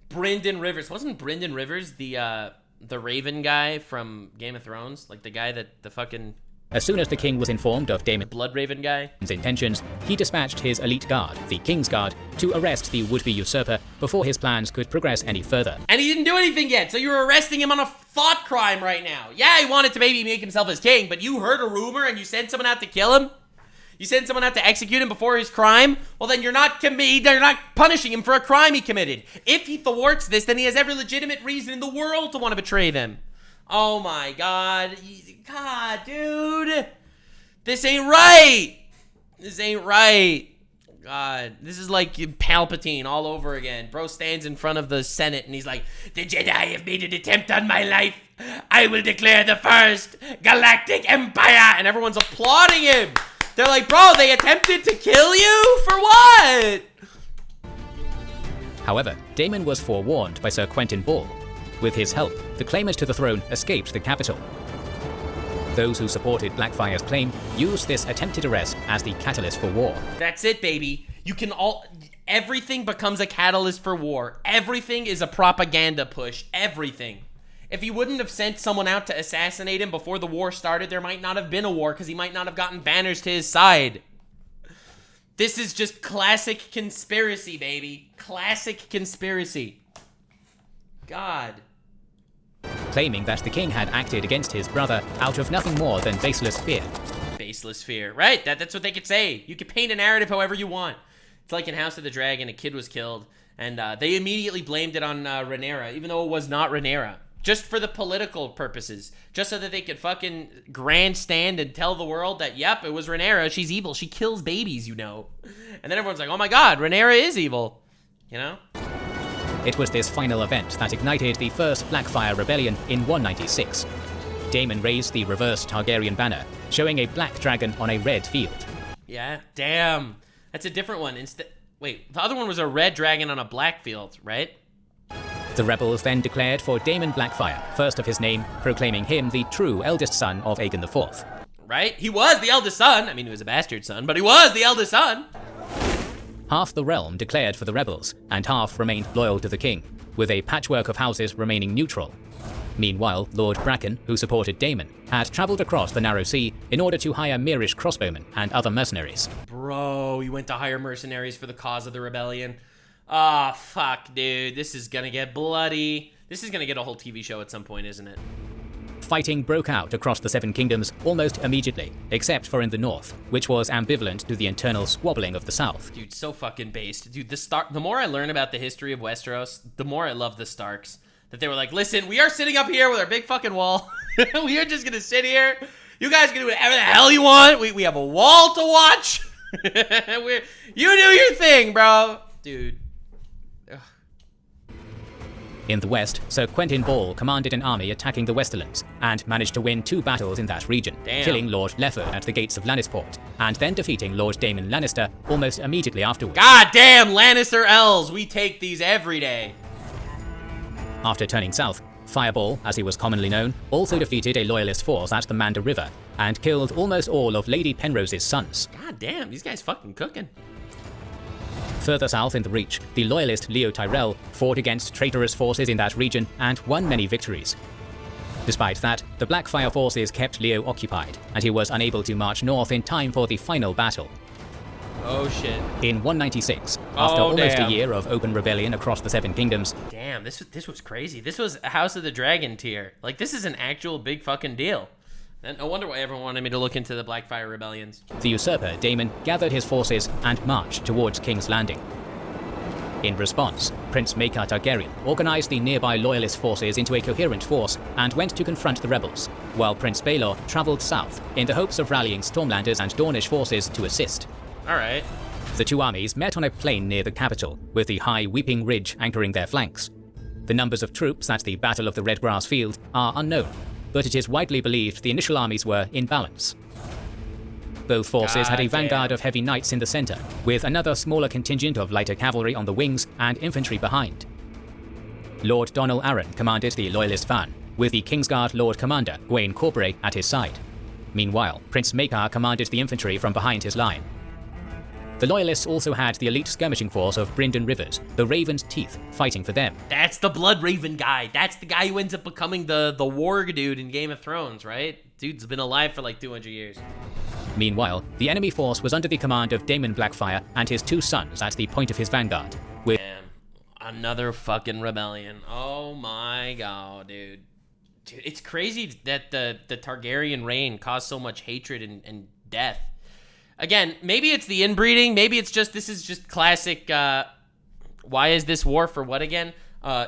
Brynden Rivers. Wasn't Brynden Rivers the Raven guy from Game of Thrones? Like the guy that the fucking... As soon as the king was informed of Daemon's Blood Raven guy? Intentions, he dispatched his elite guard, the King's Guard, to arrest the would-be usurper before his plans could progress any further. And he didn't do anything yet, so you're arresting him on a thought crime right now. Yeah, he wanted to maybe make himself as king, but you heard a rumor and you sent someone out to kill him? You send someone out to execute him before his crime? Well, then you're not punishing him for a crime he committed. If he thwarts this, then he has every legitimate reason in the world to want to betray them. Oh my God. God, dude. This ain't right. This ain't right. God, this is like Palpatine all over again. Bro stands in front of the Senate and he's like, the Jedi have made an attempt on my life. I will declare the first galactic empire. And everyone's applauding him. They're like, bro, they attempted to kill you? For what? However, Daemon was forewarned by Sir Quentyn Ball. With his help, the claimant to the throne escaped the capital. Those who supported Blackfyre's claim used this attempted arrest as the catalyst for war. That's it, baby. Everything becomes a catalyst for war. Everything is a propaganda push. Everything. If he wouldn't have sent someone out to assassinate him before the war started, there might not have been a war because he might not have gotten banners to his side. This is just classic conspiracy, baby. Classic conspiracy. God. Claiming that the king had acted against his brother out of nothing more than baseless fear. Baseless fear. Right, that's what they could say. You could paint a narrative however you want. It's like in House of the Dragon, a kid was killed, and they immediately blamed it on Rhaenyra, even though it was not Rhaenyra. Just for the political purposes. Just so that they could fucking grandstand and tell the world that, yep, it was Rhaenyra, she's evil, she kills babies, you know. And then everyone's like, oh my God, Rhaenyra is evil. You know? It was this final event that ignited the first Blackfyre Rebellion in 196. Daemon raised the reverse Targaryen banner, showing a black dragon on a red field. Yeah, damn. That's a different one. Wait, the other one was a red dragon on a black field, right? The rebels then declared for Daemon Blackfyre, first of his name, proclaiming him the true eldest son of Aegon IV. Right? He was the eldest son. I mean, he was a bastard son, but he was the eldest son. Half the realm declared for the rebels, and half remained loyal to the king, with a patchwork of houses remaining neutral. Meanwhile, Lord Bracken, who supported Daemon, had travelled across the Narrow Sea in order to hire Myrish crossbowmen and other mercenaries. Bro, he went to hire mercenaries for the cause of the rebellion. Ah, fuck, dude. This is gonna get bloody. This is gonna get a whole TV show at some point, isn't it? Fighting broke out across the Seven Kingdoms almost immediately, except for in the north, which was ambivalent to the internal squabbling of the south. Dude, so fucking based. Dude, the more I learn about the history of Westeros, the more I love the Starks. That they were like, listen, we are sitting up here with our big fucking wall. We are just gonna sit here. You guys can do whatever the hell you want. We have a wall to watch. You do your thing, bro. Dude. In the west, Sir Quentyn Ball commanded an army attacking the Westerlands, and managed to win 2 battles in that region, killing Lord Lefford at the gates of Lannisport, and then defeating Lord Daemon Lannister almost immediately afterwards. God damn, Lannister L's, we take these every day. After turning south, Fireball, as he was commonly known, also defeated a loyalist force at the Manda River, and killed almost all of Lady Penrose's sons. God damn, these guys fucking cooking. Further south in the Reach, the loyalist Leo Tyrell fought against traitorous forces in that region and won many victories. Despite that, the Blackfyre forces kept Leo occupied, and he was unable to march north in time for the final battle. Oh shit. In 196, after almost a year of open rebellion across the Seven Kingdoms. Damn, this was crazy. This was a House of the Dragon tier. Like, this is an actual big fucking deal. And no wonder why everyone wanted me to look into the Blackfyre Rebellions. The usurper, Daemon, gathered his forces and marched towards King's Landing. In response, Prince Maekar Targaryen organized the nearby loyalist forces into a coherent force and went to confront the rebels, while Prince Baelor traveled south in the hopes of rallying Stormlanders and Dornish forces to assist. Alright. The two armies met on a plain near the capital, with the high Weeping Ridge anchoring their flanks. The numbers of troops at the Battle of the Redgrass Field are unknown, but it is widely believed the initial armies were in balance. Both forces had a vanguard of heavy knights in the center, with another smaller contingent of lighter cavalry on the wings and infantry behind. Lord Donal Arryn commanded the Loyalist van, with the Kingsguard Lord Commander Gwaine Corbray at his side. Meanwhile, Prince Maekar commanded the infantry from behind his line. The Loyalists also had the elite skirmishing force of Brynden Rivers, the Raven's Teeth, fighting for them. That's the Blood Raven guy. That's the guy who ends up becoming the warg dude in Game of Thrones, right? Dude's been alive for like 200 years. Meanwhile, the enemy force was under the command of Daemon Blackfyre and his 2 sons at the point of his vanguard. With Damn. Another fucking rebellion. Oh my god, dude. Dude, it's crazy that the Targaryen reign caused so much hatred and death. Again, maybe it's the inbreeding. Maybe it's just, this is just classic, why is this war for what again?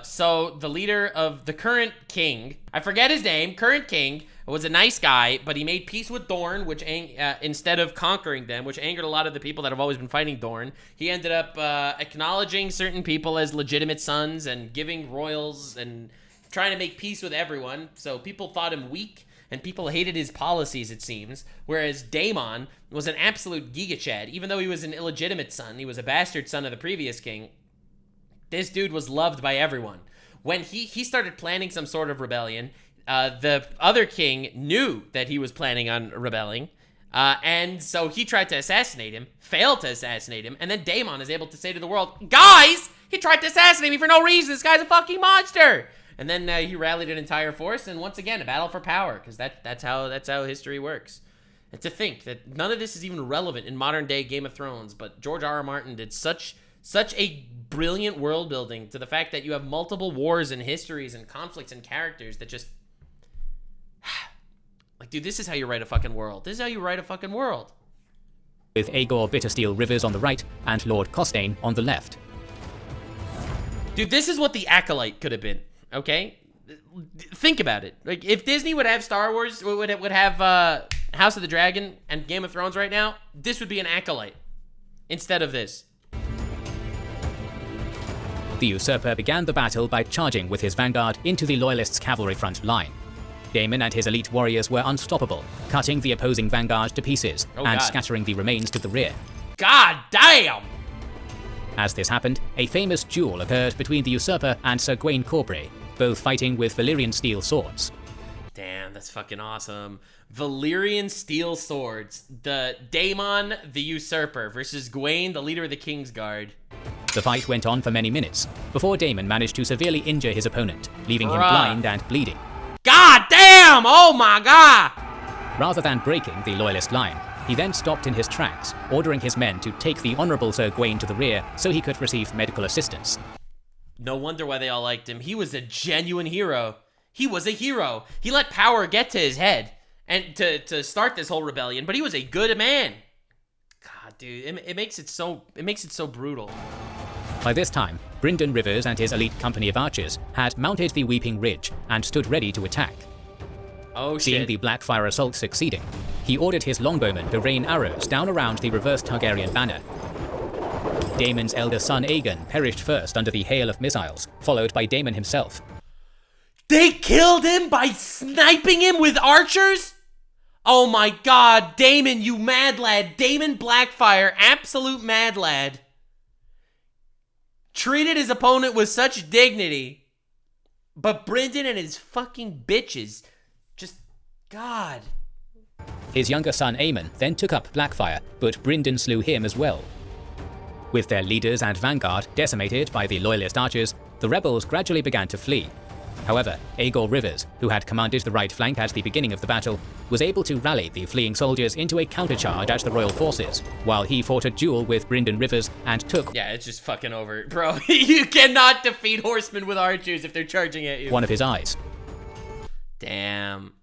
So the leader of the current king, I forget his name, current king, was a nice guy, but he made peace with Dorne, which instead of conquering them, which angered a lot of the people that have always been fighting Dorne. He ended up acknowledging certain people as legitimate sons and giving royals and trying to make peace with everyone. So people thought him weak, and people hated his policies, it seems. Whereas Daemon was an absolute gigachad. Even though he was an illegitimate son, he was a bastard son of the previous king, this dude was loved by everyone. When he started planning some sort of rebellion, the other king knew that he was planning on rebelling, and so he tried to assassinate him, failed to assassinate him, and then Daemon is able to say to the world, guys, he tried to assassinate me for no reason, this guy's a fucking monster! And then he rallied an entire force, and once again, a battle for power, because that's how history works. And to think that none of this is even relevant in modern day Game of Thrones, but George R.R. Martin did such a brilliant world building to the fact that you have multiple wars and histories and conflicts and characters that just... Like, dude, this is how you write a fucking world. This is how you write a fucking world. With Aegor Bittersteel Rivers on the right and Lord Costain on the left. Dude, this is what the Acolyte could have been, okay? Think about it. Like, if Disney would have Star Wars, would have House of the Dragon and Game of Thrones right now, this would be an Acolyte instead of this. The usurper began the battle by charging with his vanguard into the Loyalists' cavalry front line. Daemon and his elite warriors were unstoppable, cutting the opposing vanguard to pieces and scattering the remains to the rear. God damn! As this happened, a famous duel occurred between the usurper and Sir Gawain Corbray, both fighting with Valyrian steel swords. Damn, that's fucking awesome. Valyrian steel swords. The Daemon, the usurper, versus Gawain, the leader of the Kingsguard. The fight went on for many minutes, before Daemon managed to severely injure his opponent, leaving him blind and bleeding. God damn! Oh my god! Rather than breaking the Loyalist line, he then stopped in his tracks, ordering his men to take the Honourable Sir Gawain to the rear so he could receive medical assistance. No wonder why they all liked him. He was a genuine hero. He was a hero. He let power get to his head and to start this whole rebellion, but he was a good man. God, dude, it makes it so brutal. By this time, Brynden Rivers and his elite company of archers had mounted the Weeping Ridge and stood ready to attack. Oh shit. Seeing the Blackfyre assault succeeding, he ordered his longbowmen to rain arrows down around the reversed Targaryen banner. Daemon's elder son Aegon perished first under the hail of missiles, followed by Daemon himself. They killed him by sniping him with archers? Oh my god, Daemon, you mad lad. Daemon Blackfyre, absolute mad lad. Treated his opponent with such dignity. But Brynden and his fucking bitches, just, God. His younger son Aemon then took up Blackfyre, but Brynden slew him as well. With their leaders and vanguard decimated by the Loyalist archers, the rebels gradually began to flee. However, Aegor Rivers, who had commanded the right flank at the beginning of the battle, was able to rally the fleeing soldiers into a countercharge at the royal forces, while he fought a duel with Brynden Rivers and took— Yeah, it's just fucking over. Bro, you cannot defeat horsemen with archers if they're charging at you. —one of his eyes. Damn.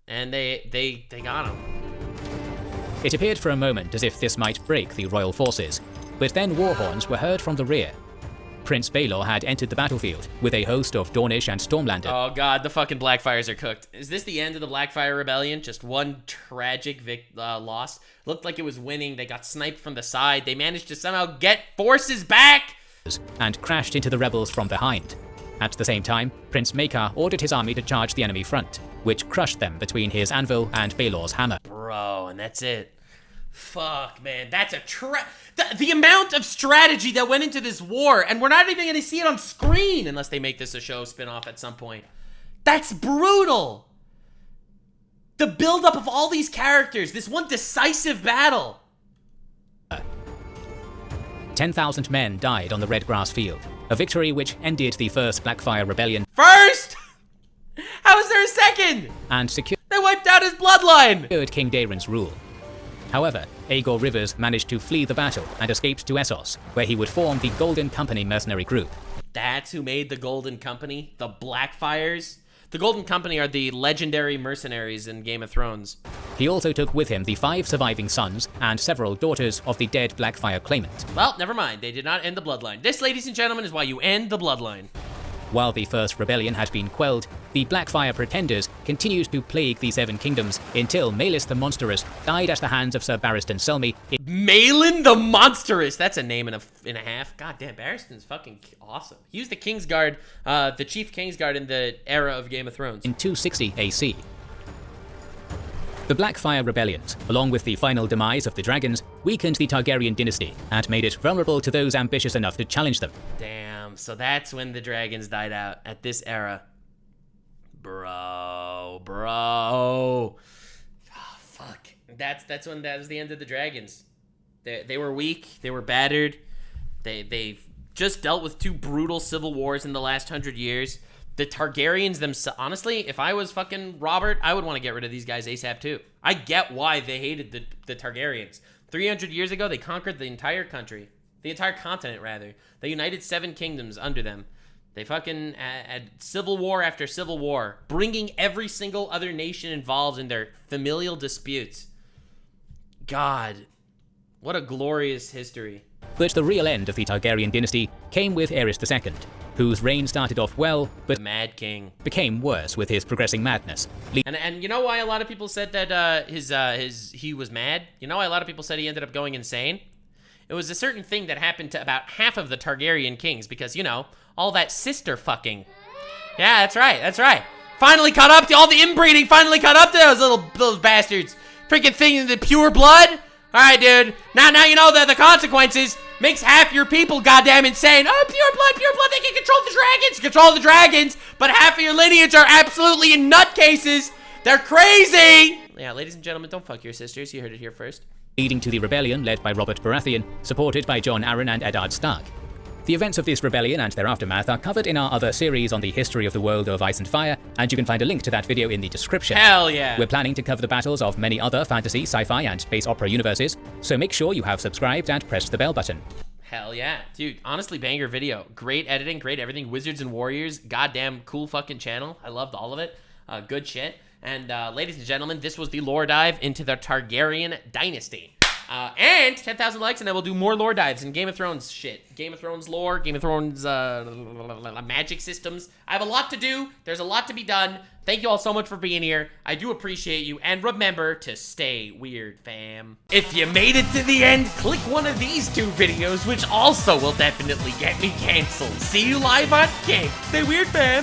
And they got him. It appeared for a moment as if this might break the royal forces, but then war horns were heard from the rear. Prince Baelor had entered the battlefield with a host of Dornish and Stormlander. Oh god, the fucking Blackfyres are cooked. Is this the end of the Blackfyre Rebellion? Just one tragic loss? Looked like it was winning. They got sniped from the side. They managed to somehow get forces back! And crashed into the rebels from behind. At the same time, Prince Maekar ordered his army to charge the enemy front, which crushed them between his anvil and Baelor's hammer. Bro, and that's it. Fuck, man, that's a the amount of strategy that went into this war, and we're not even gonna see it on screen unless they make this a show spin-off at some point. That's brutal! The buildup of all these characters, this one decisive battle. 10,000 men died on the Redgrass field, a victory which ended the first Blackfyre Rebellion. First? How is there a second? And secured— They wiped out his bloodline! King Daeron's rule. However, Aegor Rivers managed to flee the battle and escaped to Essos, where he would form the Golden Company mercenary group. That's who made the Golden Company? The Blackfyres? The Golden Company are the legendary mercenaries in Game of Thrones. He also took with him the 5 surviving sons and several daughters of the dead Blackfyre claimant. Well, never mind. They did not end the bloodline. This, ladies and gentlemen, is why you end the bloodline. While the first rebellion had been quelled, the Blackfyre pretenders continued to plague the Seven Kingdoms until Maelys the Monstrous died at the hands of Sir Barristan Selmy. Malin the Monstrous! That's a name and a half. God damn, Barristan's fucking awesome. He was the Kingsguard, the Chief Kingsguard in the era of Game of Thrones. In 260 AC. The Blackfyre Rebellions, along with the final demise of the dragons, weakened the Targaryen dynasty and made it vulnerable to those ambitious enough to challenge them. Damn, so that's when the dragons died out, at this era. Bro. Oh, fuck. That was the end of the dragons. They were weak, they were battered, they've just dealt with 2 brutal civil wars in the last 100 years. The Targaryens themselves, honestly, if I was fucking Robert, I would want to get rid of these guys ASAP too. I get why they hated the Targaryens. 300 years ago, they conquered the entire country. The entire continent, rather. They united 7 kingdoms under them. They fucking had civil war after civil war, bringing every single other nation involved in their familial disputes. God, what a glorious history. But the real end of the Targaryen dynasty came with Aerys II, whose reign started off well, but the Mad King became worse with his progressing madness. And you know why a lot of people said that he was mad? You know why a lot of people said he ended up going insane? It was a certain thing that happened to about half of the Targaryen kings because, you know, all that sister fucking. Yeah, that's right. Finally caught up to all the inbreeding, finally caught up to those bastards. Freaking thing in the pure blood? Alright, dude. Now you know the consequences. Makes half your people goddamn insane. Oh, pure blood, they can control the dragons, but half of your lineage are absolutely in nutcases. They're crazy. Yeah, ladies and gentlemen, don't fuck your sisters. You heard it here first. Leading to the rebellion led by Robert Baratheon, supported by Jon Arryn and Eddard Stark. The events of this rebellion and their aftermath are covered in our other series on the history of the world of Ice and Fire, and you can find a link to that video in the description. Hell yeah! We're planning to cover the battles of many other fantasy, sci-fi, and space opera universes, so make sure you have subscribed and pressed the bell button. Hell yeah. Dude, honestly, banger video. Great editing, great everything. Wizards and Warriors, goddamn cool fucking channel. I loved all of it. Good shit. And ladies and gentlemen, this was the lore dive into the Targaryen dynasty. And 10,000 likes, and I will do more lore dives in Game of Thrones shit. Game of Thrones lore, Game of Thrones magic systems. I have a lot to do. There's a lot to be done. Thank you all so much for being here. I do appreciate you. And remember to stay weird, fam. If you made it to the end, click one of these 2 videos, which also will definitely get me canceled. See you live on King. Stay weird, fam.